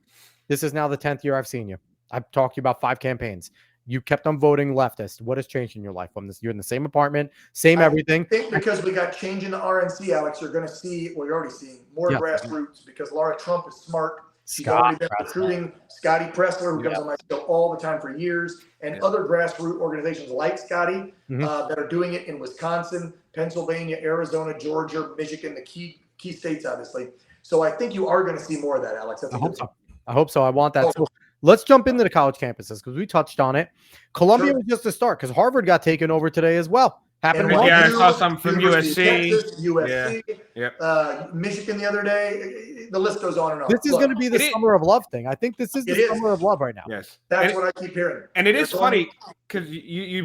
this is now the 10th year I've seen you. I've talked to you about 5 campaigns. You kept on voting leftist. What has changed in your life? You're in the same apartment, same everything.
I think because we got change in the RNC, Alex, you're going to see, well, you're already seeing more grassroots because Laura Trump is smart. She's already been recruiting Scotty Pressler, who comes on my show all the time for years, and other grassroots organizations like Scotty that are doing it in Wisconsin, Pennsylvania, Arizona, Georgia, Michigan, the key states, obviously. So I think you are going to see more of that, Alex. That's
I hope so. I want that. So let's jump into the college campuses because we touched on it. Columbia was just a start because Harvard got taken over today as well.
And
I saw some from USC.
Texas, USC, Michigan the other day. The list goes on and on.
This is going to be the summer of love thing. I think this is the summer of love right now.
Yes,
that's what I keep hearing.
And it is funny because we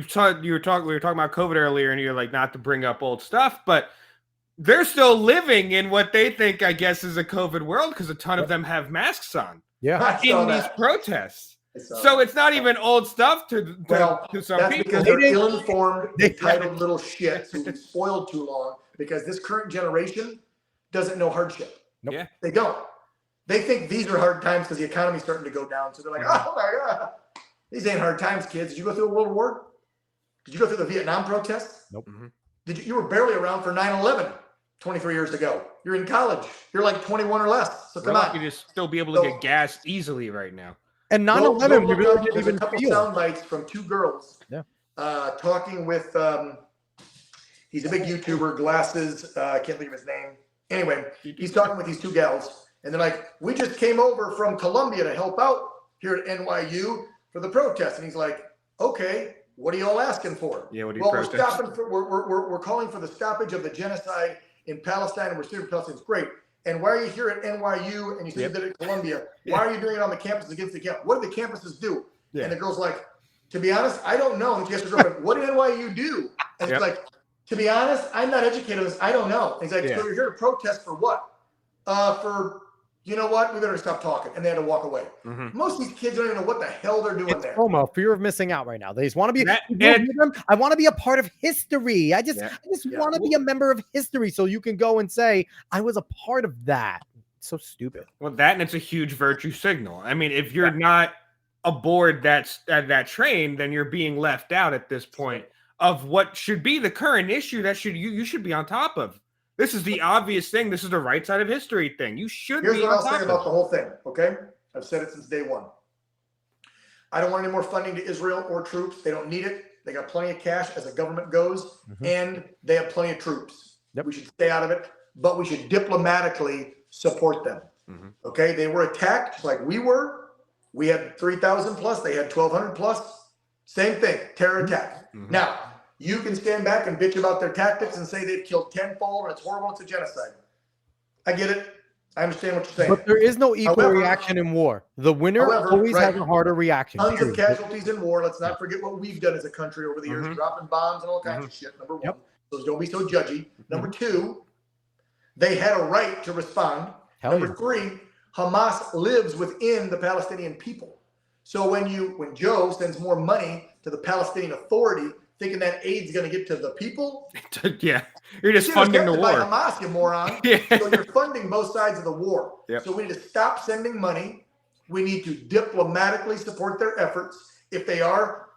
were talking about COVID earlier, and you're like not to bring up old stuff, but they're still living in what they think, I guess, is a COVID world because a ton of them have masks on.
Yeah,
in these protests. So it's not even old stuff to some
that's
people.
Because they're ill-informed, entitled little shits who've been spoiled too long because this current generation doesn't know hardship.
Nope.
Yeah.
They don't. They think these are hard times because the economy's starting to go down. So they're like, oh my God, these ain't hard times, kids. Did you go through a world war? Did you go through the Vietnam protests?
Nope.
You were barely around for 9/11 23 years ago. You're in college. You're like 21 or less. So come on.
You just still be able to get gas easily right now.
And 9/11, we really didn't
even
even
a couple
feel.
sound bites from 2 girls. Talking with he's a big YouTuber, glasses. I can't think of his name. Anyway, he's talking with these 2 gals, and they're like, "We just came over from Columbia to help out here at NYU for the protest." And he's like, "Okay, what are y'all asking for?"
Yeah, what are you
well,
protesting?
we're calling for the stoppage of the genocide in Palestine, and we're suing Palestine. It's great. And why are you here at NYU and you said you did it at Columbia? Why are you doing it on the campus against the campus? What do the campuses do? And the girl's like, to be honest, I don't know. And she asked her girlfriend, what did NYU do? And it's like, to be honest, I'm not educated on this. I don't know. And he's like, so you're here to protest for what? For, you know what? We better stop talking. And they had to walk away. Most of these kids don't even know what the hell they're doing there.
FOMO, fear of missing out right now. They just want to be, I want to be a part of history. I just want to be a member of history. So you can go and say, I was a part of that. It's so stupid.
Well, and it's a huge virtue signal. I mean, if you're not aboard that train, then you're being left out at this point of what should be the current issue that you should be on top of. This is the obvious thing. This is the right side of history thing. You should be on top of.
Here's what I'll say about the whole thing, okay? I've said it since day one. I don't want any more funding to Israel or troops. They don't need it. They got plenty of cash as the government goes, and they have plenty of troops.
Yep.
We should stay out of it, but we should diplomatically support them. Okay, they were attacked just like we were. We had 3,000 plus. They had 1,200 plus. Same thing, terror attack. Now, you can stand back and bitch about their tactics and say they've killed tenfold and it's horrible, it's a genocide. I get it. I understand what you're saying.
But there is no equal
However-
reaction in war. The winner
However,
always
right.
has a harder reaction.
Tons of
period.
casualties in war. Let's not forget what we've done as a country over the years, dropping bombs and all kinds of shit. Number one.
Yep.
So don't be so judgy. Number two, they had a right to respond.
Hell
Number
yeah.
three, Hamas lives within the Palestinian people. So when Joe sends more money to the Palestinian Authority, thinking that aid's going to get to the people,
Yeah, you're just
it was
funding the
gifted by
war.
Hamas, you moron.
Yeah.
So you're funding both sides of the war.
Yep.
So we need to stop sending money. We need to diplomatically support their efforts. If they are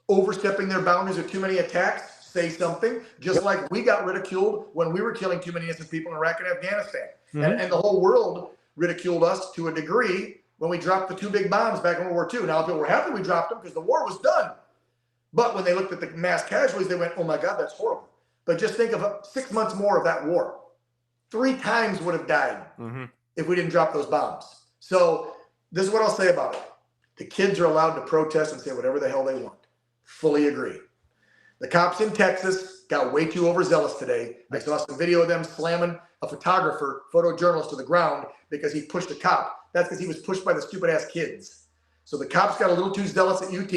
overstepping their boundaries with too many attacks, say something. Just like we got ridiculed when we were killing too many innocent people in Iraq and Afghanistan. And the whole world ridiculed us to a degree when we dropped the 2 big bombs back in World War II. Now, people were happy we dropped them because the war was done. But when they looked at the mass casualties, they went, oh my God, that's horrible. But just think of 6 months more of that war. 3 times would have died if we didn't drop those bombs. So this is what I'll say about it. The kids are allowed to protest and say whatever the hell they want. Fully agree. The cops in Texas got way too overzealous today. I saw some video of them slamming a photographer, photojournalist to the ground because he pushed a cop. That's because he was pushed by the stupid ass kids. So the cops got a little too zealous at UT.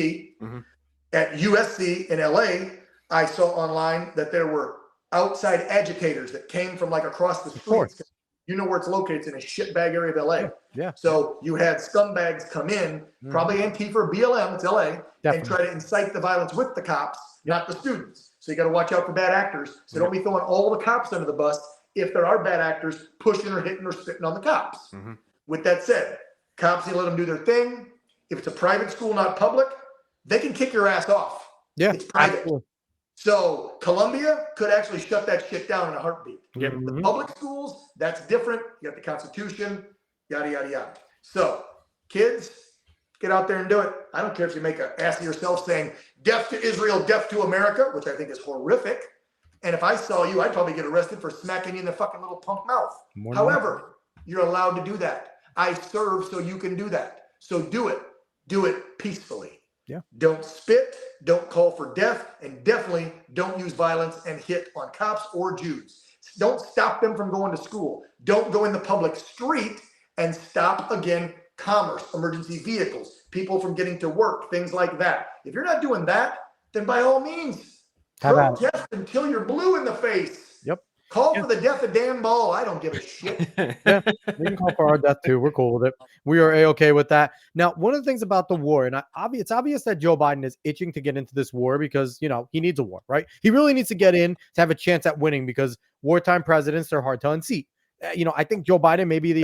At USC in LA, I saw online that there were outside agitators that came from like across the streets. You know where it's located. It's in a shitbag area of LA.
Yeah.
So you had scumbags come in, probably Antifa or BLM, it's LA, and try to incite the violence with the cops, not the students. So you got to watch out for bad actors. So don't be throwing all the cops under the bus if there are bad actors pushing or hitting or spitting on the cops. With that said, cops, you let them do their thing. If it's a private school, not public, they can kick your ass off.
Yeah,
it's private.
absolutely.
So Columbia could actually shut that shit down in a heartbeat.
Yep.
The public schools, that's different. You got the Constitution, yada, yada, yada. So kids, get out there and do it. I don't care if you make an ass of yourself saying death to Israel, death to America, which I think is horrific. And if I saw you, I'd probably get arrested for smacking you in the fucking little punk mouth. However, you're allowed to do that. I serve so you can do that. So do it. Do it peacefully.
Yeah.
Don't spit, don't call for death, and definitely don't use violence and hit on cops or Jews. Don't stop them from going to school. Don't go in the public street and stop, again, commerce, emergency vehicles, people from getting to work, things like that. If you're not doing that, then by all means, protest until you're blue in the face.
Yep.
Call for the death of Dan Ball. I don't give a shit.
Yeah, we can call for our death too. We're cool with it. We are A-okay with that. Now, one of the things about the war, and it's obvious that Joe Biden is itching to get into this war because, you know, he needs a war, right? He really needs to get in to have a chance at winning because wartime presidents are hard to unseat. You know, I think Joe Biden may be the...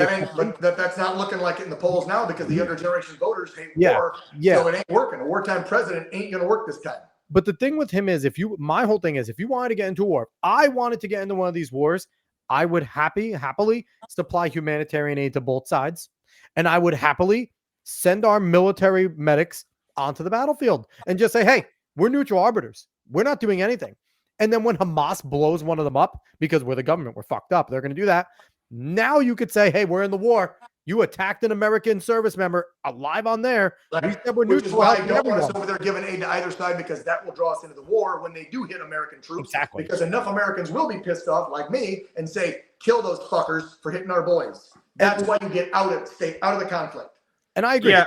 That's not looking like it in the polls now because the younger generation voters hate war.
Yeah.
So it ain't working. A wartime president ain't going to work this time.
But the thing with him is, my whole thing is, if you wanted to get into a war, I wanted to get into one of these wars, I would happily supply humanitarian aid to both sides. And I would happily send our military medics onto the battlefield and just say, hey, we're neutral arbiters. We're not doing anything. And then when Hamas blows one of them up, because we're the government, we're fucked up, they're going to do that. Now you could say, hey, we're in the war. You attacked an American service member alive on there. We said we're
Which is
neutral.
why I don't want us over there giving aid to either side because that will draw us into the war when they do hit American troops.
Exactly.
Because enough Americans will be pissed off, like me, and say, kill those fuckers for hitting our boys. That's why you get out of the conflict.
And I agree.
Yeah,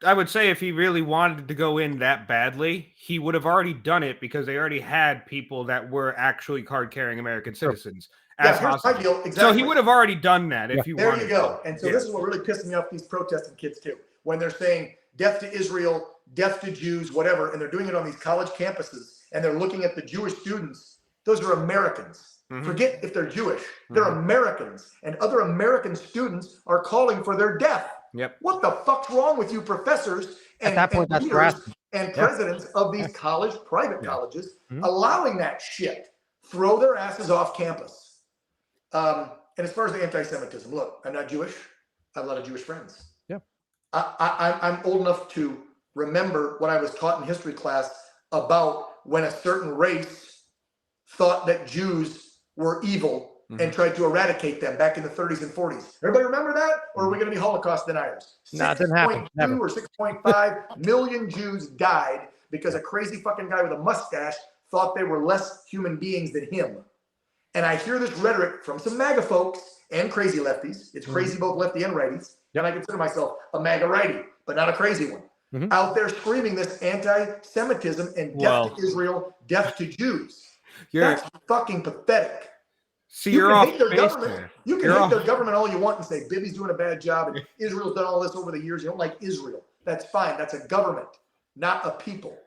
I would say if he really wanted to go in that badly, he would have already done it because they already had people that were actually card-carrying American citizens.
Yeah, here's my deal. Exactly.
So he would have already done that if you wanted.
There you go. And so this is what really pisses me off these protesting kids too. When they're saying death to Israel, death to Jews, whatever, and they're doing it on these college campuses and they're looking at the Jewish students. Those are Americans. Forget if they're Jewish. They're Americans. And other American students are calling for their death.
Yep.
What the fuck's wrong with you professors and leaders and presidents of these private colleges allowing that shit? Throw their asses off campus. And as far as the anti-Semitism, look, I'm not Jewish. I have a lot of Jewish friends.
Yeah.
I'm old enough to remember what I was taught in history class about when a certain race thought that Jews were evil and tried to eradicate them back in the 30s and 40s. Everybody remember that? Or are we going to be Holocaust deniers?
Nah, it didn't happen.
6.2 or 6.5 million Jews died because a crazy fucking guy with a mustache thought they were less human beings than him. And I hear this rhetoric from some MAGA folks and crazy lefties. It's crazy both lefty and righties. And I consider myself a MAGA righty, but not a crazy one. Out there screaming this anti-Semitism and death to Israel, death to Jews. That's fucking pathetic.
See,
You
you're
can
off
hate their
base
government.
there.
You can hate their government all you want and say Bibi's doing a bad job and Israel's done all this over the years. You don't like Israel. That's fine. That's a government, not a people.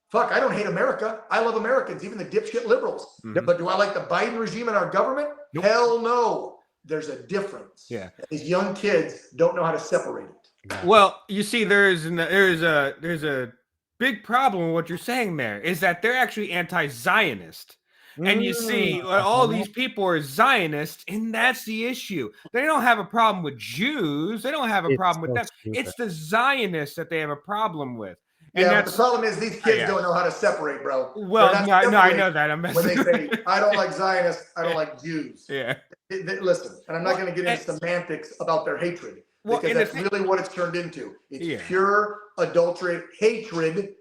Fuck, I don't hate America. I love Americans, even the dipshit liberals. But do I like the Biden regime and our government? Nope. Hell no. There's a difference.
Yeah.
These young kids don't know how to separate it.
Well, you see, there's a big problem with what you're saying there is that they're actually anti-Zionist. And you see, all these people are Zionists, and that's the issue. They don't have a problem with Jews. They don't have a problem with them.
Stupid.
It's the Zionists that they have a problem with. And
yeah, but the problem is these kids don't know how to separate, bro.
Well, no, I know that. I'm
when they say, I don't like Zionists, I don't like Jews.
Yeah.
Listen, and I'm not going to get into semantics about their hatred, because that's really what it's turned into. It's pure, adulterated hatred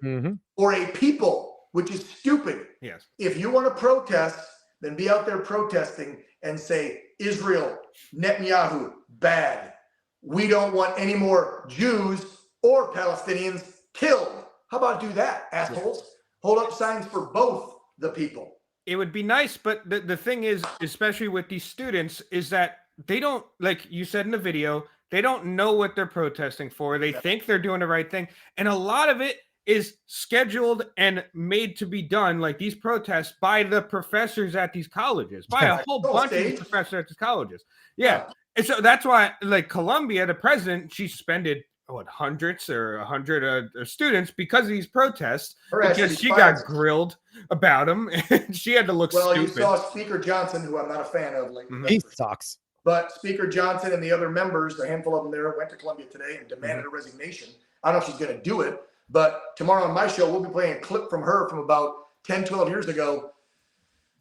for a people, which is stupid.
Yes.
If you want to protest, then be out there protesting and say, Israel, Netanyahu, bad. We don't want any more Jews or Palestinians killed. How about do that, assholes? Hold up signs for both the people.
It would be nice, but the thing is, especially with these students, is that they don't, like you said in the video, they don't know what they're protesting for. They think they're doing the right thing. And a lot of it is scheduled and made to be done, like these protests, by the professors at these colleges, by a whole bunch of these professors at these colleges. Yeah. And so that's why, like Columbia, the president, she suspended hundreds or 100 students because of these protests, because she got grilled about them and she had to look stupid.
You saw Speaker Johnson, who I'm not a fan of.
He sucks.
But Speaker Johnson and the other members, a handful of them there, went to Columbia today and demanded a resignation. I don't know if she's going to do it, but tomorrow on my show, we'll be playing a clip from her from about 10, 12 years ago.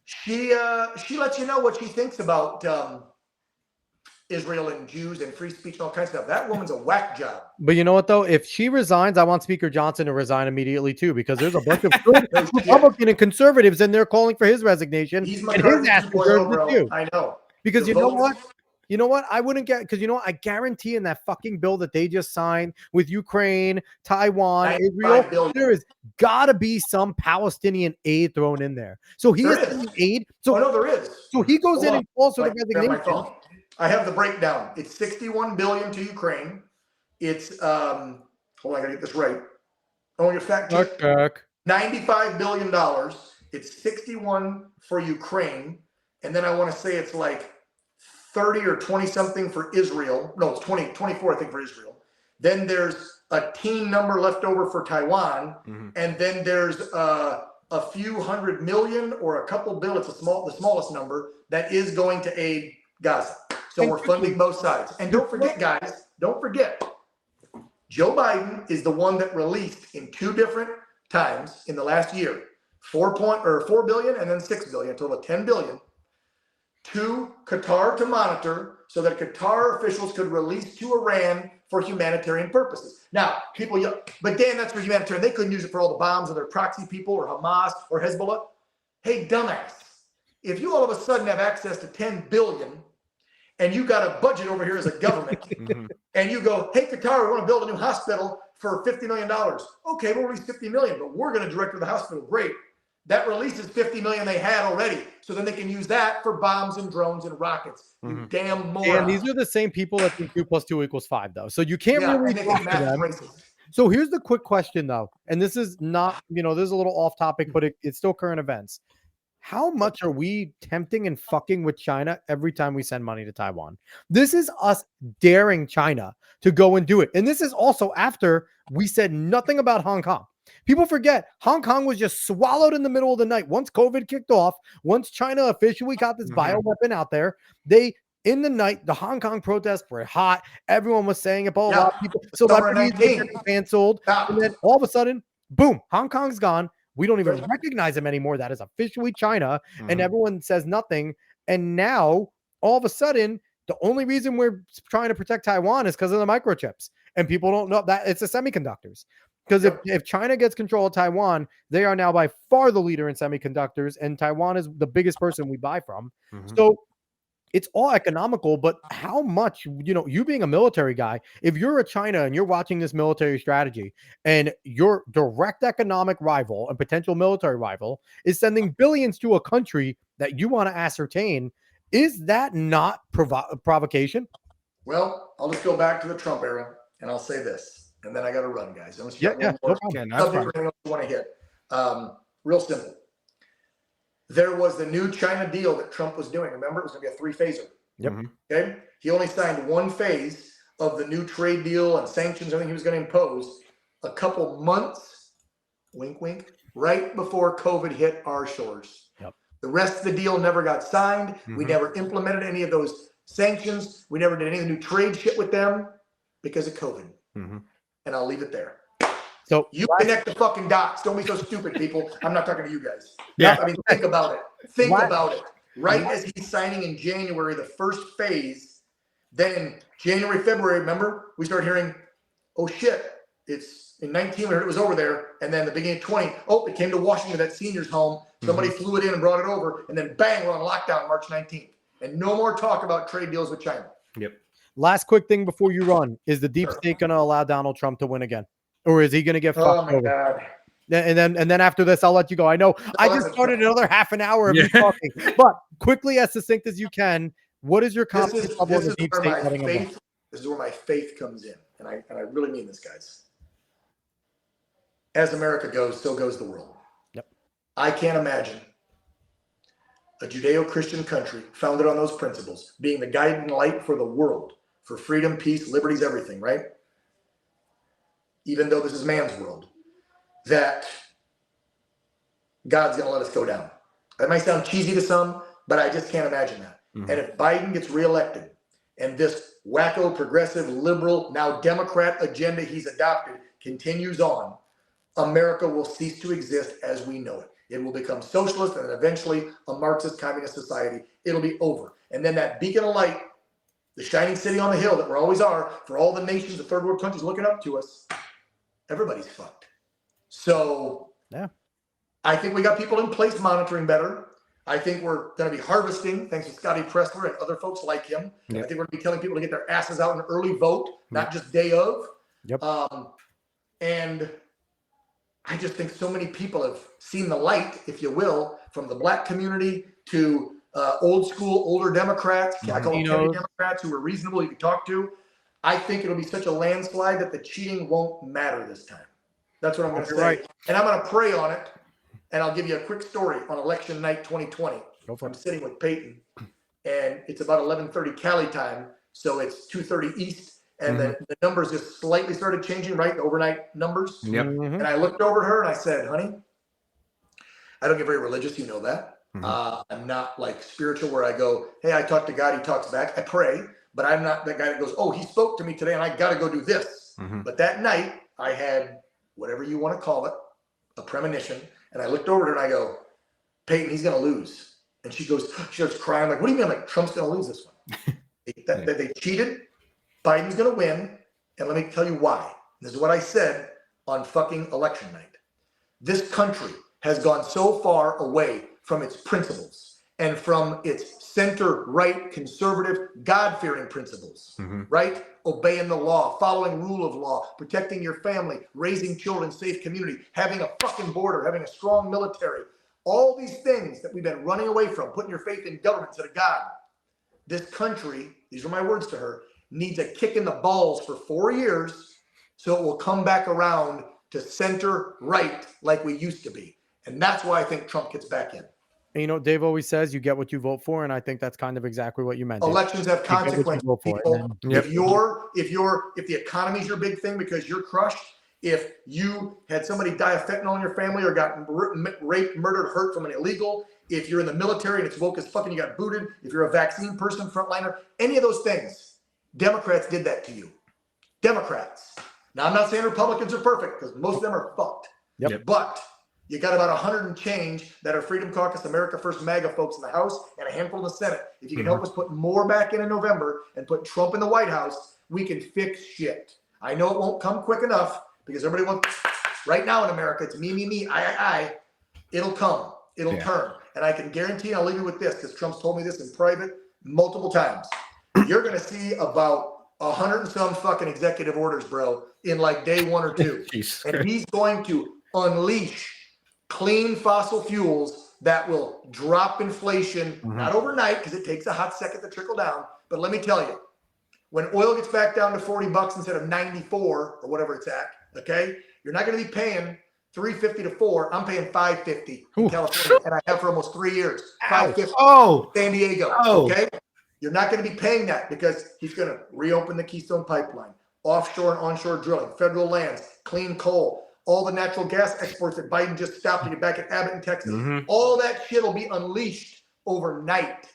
She lets you know what she thinks about Israel and Jews and free speech and all kinds of stuff. That woman's a whack job.
But you know what, though? If she resigns, I want Speaker Johnson to resign immediately, too, because there's a bunch of Republican and conservatives in there calling for his resignation.
He's
and his ass deserves it, too.
I know.
Because you know what? You know what? I wouldn't get, because you know what? I guarantee in that fucking bill that they just signed with Ukraine, Taiwan, Israel, there is got to be some Palestinian aid thrown in there. So he is getting aid. So
no, there is.
So he goes in and calls for the resignation.
I have the breakdown. It's $61 billion to Ukraine. It's hold on, I gotta get this right. Oh, your fact check. $95 billion. It's 61 for Ukraine, and then I want to say it's like 30 or 20 something for Israel. No, it's 24, I think, for Israel. Then there's a teen number left over for Taiwan, and then there's a few hundred million or a couple billion. It's the smallest number that is going to aid Gaza. So we're funding both sides. And don't forget, guys, don't forget, Joe Biden is the one that released in 2 different times in the last year, $4 billion and then $6 billion, a total of $10 billion, to Qatar to monitor so that Qatar officials could release to Iran for humanitarian purposes. Now, people yell, but Dan, that's for humanitarian. They couldn't use it for all the bombs of their proxy people or Hamas or Hezbollah. Hey, dumbass, if you all of a sudden have access to $10 billion and you got a budget over here as a government, and you go, hey, Qatar, we want to build a new hospital for $50 million. Okay, we'll release $50 million, but we're going to direct to the hospital. Great. That releases $50 million they had already. So then they can use that for bombs and drones and rockets. You damn moron.
And these are the same people that think 2 + 2 = 5, though. So you can't really talk to them. So here's the quick question, though. And this is not, this is a little off topic, but it's still current events. How much are we tempting and fucking with China every time we send money to Taiwan? This is us daring China to go and do it. And this is also after we said nothing about Hong Kong. People forget Hong Kong was just swallowed in the middle of the night. Once COVID kicked off, once China officially got this bioweapon out there, they in the night, the Hong Kong protests were hot. Everyone was saying it, but a
Yeah.
lot of people,
Summer of
celebrities were
19.
getting canceled.
Yeah.
And then all of a sudden, boom, Hong Kong's gone. We don't even
Right.
recognize them anymore. That is officially China. And
Mhm.
everyone says nothing. And now, all of a sudden, the only reason we're trying to protect Taiwan is because of the microchips. And people don't know that it's the semiconductors. Because if China gets control of Taiwan, they are now by far the leader in semiconductors, and Taiwan is the biggest person we buy from.
Mhm.
So it's all economical, but how much, you being a military guy, if you're a China and you're watching this military strategy and your direct economic rival and potential military rival is sending billions to a country that you want to ascertain, is that not provocation?
Well, I'll just go back to the Trump era and I'll say this, and then I got to run, guys. Unless you got
Yeah,
one
no
more
problem.
Yeah, no, that's
subject
fine.
or anything else you want to hit. Real simple. There was the new China deal that Trump was doing. Remember, it was going to be a 3-phaser.
Yep.
Mhm.
Okay. He only signed one phase of the new trade deal and sanctions, everything he was going to impose a couple months, wink, wink, right before COVID hit our shores.
Yep.
The rest of the deal never got signed. We
Mhm.
never implemented any of those sanctions. We never did any of the new trade shit with them because of COVID.
Mhm.
And I'll leave it there.
So
You connect the fucking dots. Don't be so stupid, people. I'm not talking to you guys.
Yeah.
I mean, think about it. Think
Last-
about it. Right as he's signing in January, the first phase, then in January, February, remember, we started hearing, oh shit, it's in 19, we heard it was over there. And then the beginning of 20, oh, it came to Washington, that senior's home. Somebody flew it in and brought it over. And then bang, we're on lockdown March 19th. And no more talk about trade deals with China.
Yep.
last quick thing before you run, is the deep
Sure.
state going to allow Donald Trump to win again? Or is he going to get
Oh
fucked
my
over?
God.
And then after this, I'll let you go. I know I just
that's
started
fine.
another half an hour of
Yeah.
you talking, but quickly, as succinct as you can, what is your
This
confidence
is,
level in
this
the
is
deep
where
state
my
letting him win?
faith, this is where my faith comes in. And I really mean this, guys. As America goes, so goes the world.
Yep.
I can't imagine a Judeo-Christian country founded on those principles being the guiding light for the world, for freedom, peace, liberties, everything, right? Even though this is man's world, that God's going to let us go down. That might sound cheesy to some, but I just can't imagine that.
Mhm.
And if Biden gets reelected and this wacko, progressive, liberal, now Democrat agenda he's adopted continues on, America will cease to exist as we know it. It will become socialist and then eventually a Marxist communist society. It'll be over. And then that beacon of light, the shining city on the hill that we always are for all the nations, the third world countries looking up to us, everybody's fucked. So
Yeah.
I think we got people in place monitoring better. I think we're going to be harvesting, thanks to Scotty Pressler and other folks like him.
Yep.
I think we're going to be telling people to get their asses out and early vote, not just day of.
Yep.
And I just think so many people have seen the light, if you will, from the black community to old school, older Democrats. I call them Kenny Democrats who are reasonable you can talk to. I think it'll be such a landslide that the cheating won't matter this time. That's what I'm going to say.
Right.
And I'm going to pray on it. And I'll give you a quick story on election night 2020.
Go for
I'm
it.
sitting with Peyton, and it's about 11:30 Cali time, so it's 2:30 East, and the numbers just slightly started changing, right? The overnight numbers.
Yep.
Mhm.
And I looked over at her and I said, honey, I don't get very religious, you know that. I'm not like spiritual where I go, hey, I talk to God, he talks back. I pray, but I'm not that guy that goes, oh, he spoke to me today and I got to go do this. But that night I had whatever you want to call it, a premonition. And I looked over at her and I go, Peyton, he's going to lose. And she starts crying. I'm like, what do you mean? I'm like, Trump's going to lose this one. They cheated. Biden's going to win. And let me tell you why. This is what I said on fucking election night. This country has gone so far away from its principles and from its center-right, conservative, God-fearing principles, right? Obeying the law, following rule of law, protecting your family, raising children, safe community, having a fucking border, having a strong military. All these things that we've been running away from, putting your faith in government instead of God. This country, these are my words to her, needs a kick in the balls for 4 years so it will come back around to center-right like we used to be. And that's why I think Trump gets back in.
And Dave always says you get what you vote for, and I think that's kind of exactly what you meant. Dave.
Elections have
You get what you
consequences.
vote for,
People.
and then-
If the economy is your big thing because you're crushed, if you had somebody die of fentanyl in your family or got raped, murdered, hurt from an illegal, if you're in the military and it's woke as fucking, you got booted, if you're a vaccine person, frontliner, any of those things, Democrats did that to you. Democrats. Now, I'm not saying Republicans are perfect because most of them are fucked.
Yep.
But you got about 100 and change that are Freedom Caucus, America First MAGA folks in the House and a handful in the Senate. If you can help us put more back in November and put Trump in the White House, we can fix shit. I know it won't come quick enough because everybody wants, right now in America, it's me, I. It'll come. It'll turn. And I can guarantee, I'll leave you with this because Trump's told me this in private multiple times. You're going to see about 100 and some fucking executive orders, bro, in like day 1 or 2. And he's going to unleash clean fossil fuels that will drop inflation, not overnight, because it takes a hot second to trickle down. But let me tell you, when oil gets back down to $40 instead of 94 or whatever it's at, okay, you're not going to be paying $3.50 to $4. I'm paying $5.50 in California, and I have for almost 3 years. $5.50 San Diego. Okay, you're not going to be paying that because he's going to reopen the Keystone Pipeline, offshore and onshore drilling, federal lands, clean coal, all the natural gas exports that Biden just stopped to get back at Abbott in Texas. All that shit will be unleashed overnight.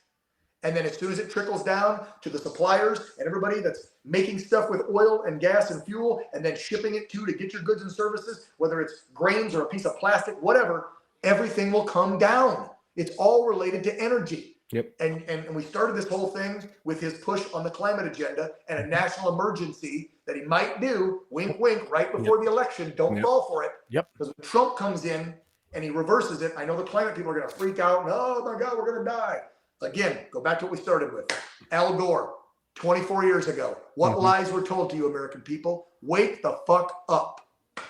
And then as soon as it trickles down to the suppliers and everybody that's making stuff with oil and gas and fuel and then shipping it to get your goods and services, whether it's grains or a piece of plastic, whatever, everything will come down. It's all related to energy.
Yep.
And we started this whole thing with his push on the climate agenda and a national emergency that he might do, wink, wink, right before the election. Don't fall for it.
Yep.
Because when Trump comes in and he reverses it, I know the climate people are going to freak out. And, oh my God, we're going to die. Again, go back to what we started with. Al Gore, 24 years ago. What lies were told to you, American people? Wake the fuck up.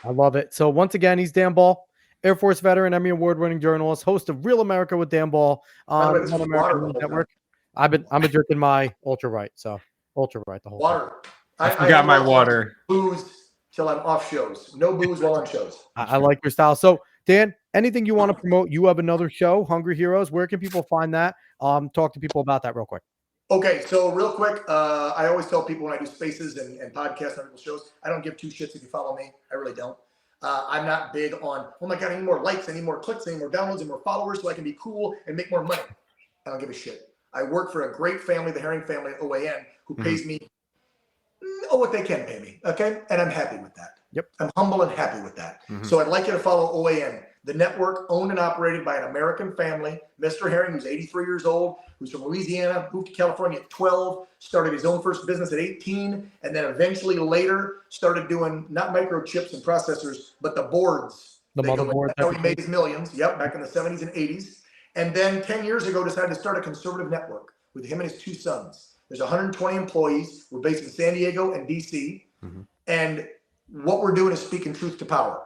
I love it. So once again, he's Dan Ball, Air Force veteran, Emmy award-winning journalist, host of Real America with Dan Ball on One American News Network. I've been drinking my ultra right, so ultra right the whole
water.
Time.
I forgot my water.
Booze till I'm off shows. No booze while on shows.
I like your style. So Dan, anything you want to promote? You have another show, Hungry Heroes. Where can people find that? Talk to people about that real quick.
Okay, so real quick, I always tell people when I do spaces and podcasts and shows, I don't give two shits if you follow me. I really don't. I'm not big on, oh my God, I need more likes, I need more clicks, I need more downloads, and more followers so I can be cool and make more money. I don't give a shit. I work for a great family, the Herring family at OANN, who pays me what they can pay me, okay? And I'm happy with that.
Yep.
I'm humble and happy with that. So I'd like you to follow OANN, the network owned and operated by an American family. Mr. Herring, who's 83 years old, who's from Louisiana, moved to California at 12, started his own first business at 18, and then eventually later started doing not microchips and processors, but the boards.
The motherboard.
That's how he made his millions, back in the 70s and 80s. And then 10 years ago decided to start a conservative network with him and his 2 sons. There's 120 employees. We're based in San Diego and DC. And what we're doing is speaking truth to power.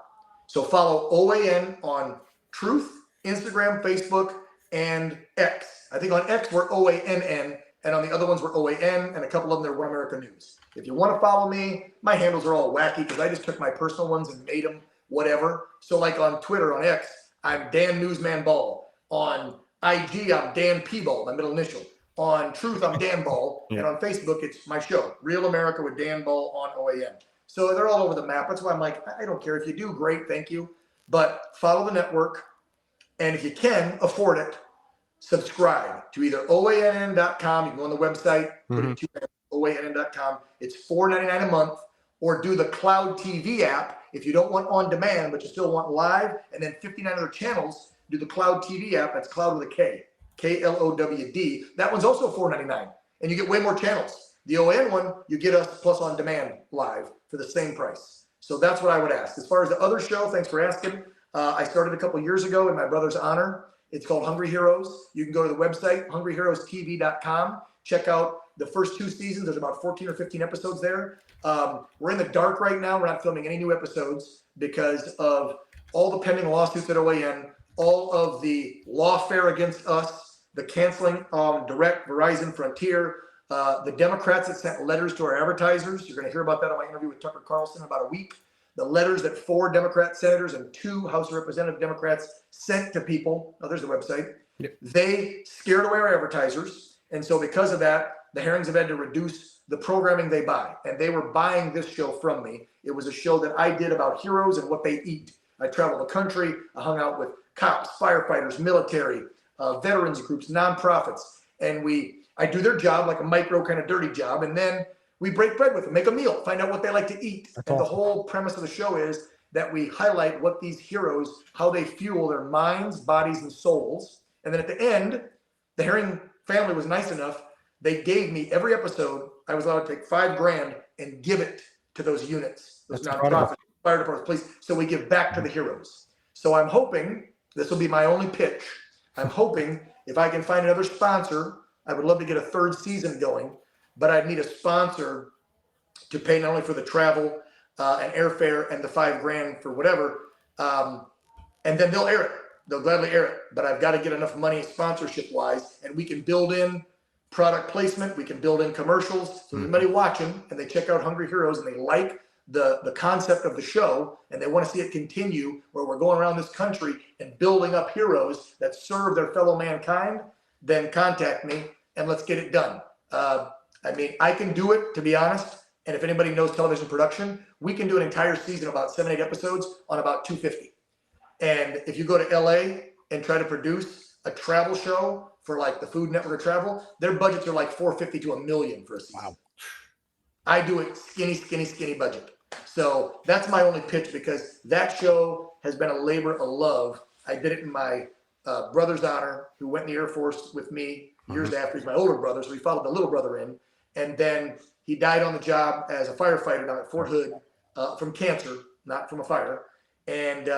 So follow OANN on Truth, Instagram, Facebook, and X. I think on X we're OANN, and on the other ones we're OAN, and a couple of them they're One America News. If you want to follow me, my handles are all wacky because I just took my personal ones and made them whatever. So like on Twitter, on X, I'm Dan Newsman Ball. On IG, I'm Dan P. Ball, my middle initial. On Truth, I'm Dan Ball. And on Facebook, it's my show, Real America with Dan Ball on OAN. So they're all over the map. That's why I'm like, I don't care. If you do, great, thank you. But follow the network. And if you can afford it, subscribe to either OANN.com. You can go on the website, put it to OANN.com. It's $4.99 a month. Or do the Cloud TV app if you don't want on demand, but you still want live. And then 59 other channels, do the Cloud TV app. That's Cloud with a K. KLOWD. That one's also $4.99. And you get way more channels. The OAN one, you get us plus on demand live for the same price. So that's what I would ask. As far as the other show, thanks for asking. I started a couple years ago in my brother's honor. It's called Hungry Heroes. You can go to the website, hungryheroestv.com. Check out the first 2 seasons. There's about 14 or 15 episodes there. We're in the dark right now. We're not filming any new episodes because of all the pending lawsuits at OAN, all of the lawfare against us, the canceling Direct, Verizon, Frontier, the Democrats that sent letters to our advertisers. You're going to hear about that on my interview with Tucker Carlson in about a week. The letters that 4 Democrat senators and 2 House of Representative Democrats sent to people. Oh, there's the website. They scared away our advertisers. And so because of that, the Herrings have had to reduce the programming they buy. And they were buying this show from me. It was a show that I did about heroes and what they eat. I traveled the country. I hung out with cops, firefighters, military, veterans groups, nonprofits, and I do their job like a micro kind of dirty job, and then we break bread with them, make a meal, find out what they like to eat.
That's
and
awesome.
The whole premise of the show is that we highlight what these heroes, how they fuel their minds, bodies, and souls. And then at the end, the Herring family was nice enough. They gave me every episode. I was allowed to take $5,000 and give it to those units, those
That's incredible.
nonprofits, fire departments, police. So we give back to the heroes. So I'm hoping this will be my only pitch. I'm hoping if I can find another sponsor, I would love to get a third season going, but I'd need a sponsor to pay not only for the travel and airfare and the $5,000 for whatever, and then they'll air it. They'll gladly air it. But I've got to get enough money sponsorship wise, and we can build in product placement. We can build in commercials. So there's somebody watching and they check out Hungry Heroes and they like the concept of the show and they want to see it continue, where we're going around this country and building up heroes that serve their fellow mankind, then contact me and let's get it done. I mean, I can do it, to be honest. And if anybody knows television production, we can do an entire season, about 7-8 episodes, on about $250. And if you go to LA and try to produce a travel show for like the Food Network of Travel, their budgets are like $450 to $1 million for a season.
Wow.
I do it skinny budget. So that's my only pitch, because that show has been a labor of love. I did it in my brother's honor, who went in the Air Force with me years after. He's my older brother, so he followed the little brother in. And then he died on the job as a firefighter down at Fort Hood from cancer, not from a fire. And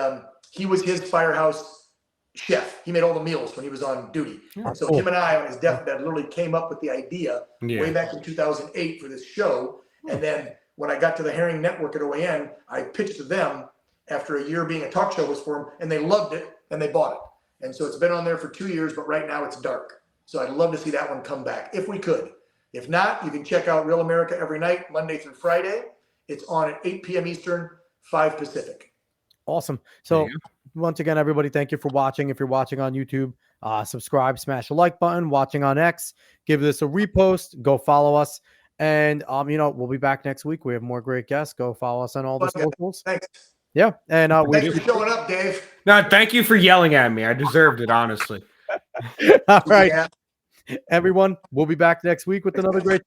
he was his firehouse chef. He made all the meals when he was on duty.
Yeah,
so
cool.
him and I, on his deathbed, literally came up with the idea way back in 2008 for this show. And then when I got to the Herring Network at OANN, I pitched to them after a year being a talk show was for them, and they loved it and they bought it. And so it's been on there for 2 years, but right now it's dark. So I'd love to see that one come back if we could. If not, you can check out Real America every night, Monday through Friday. It's on at 8 p.m. Eastern, 5 Pacific.
Awesome. So once again, everybody, thank you for watching. If you're watching on YouTube, subscribe, smash the like button. Watching on X, give this a repost, go follow us. And we'll be back next week. We have more great guests. Go follow us on all the socials.
Thanks.
Yeah. And
thanks for showing up, Dave.
No, thank you for yelling at me. I deserved it, honestly.
all right.
Yeah.
Everyone, we'll be back next week with another great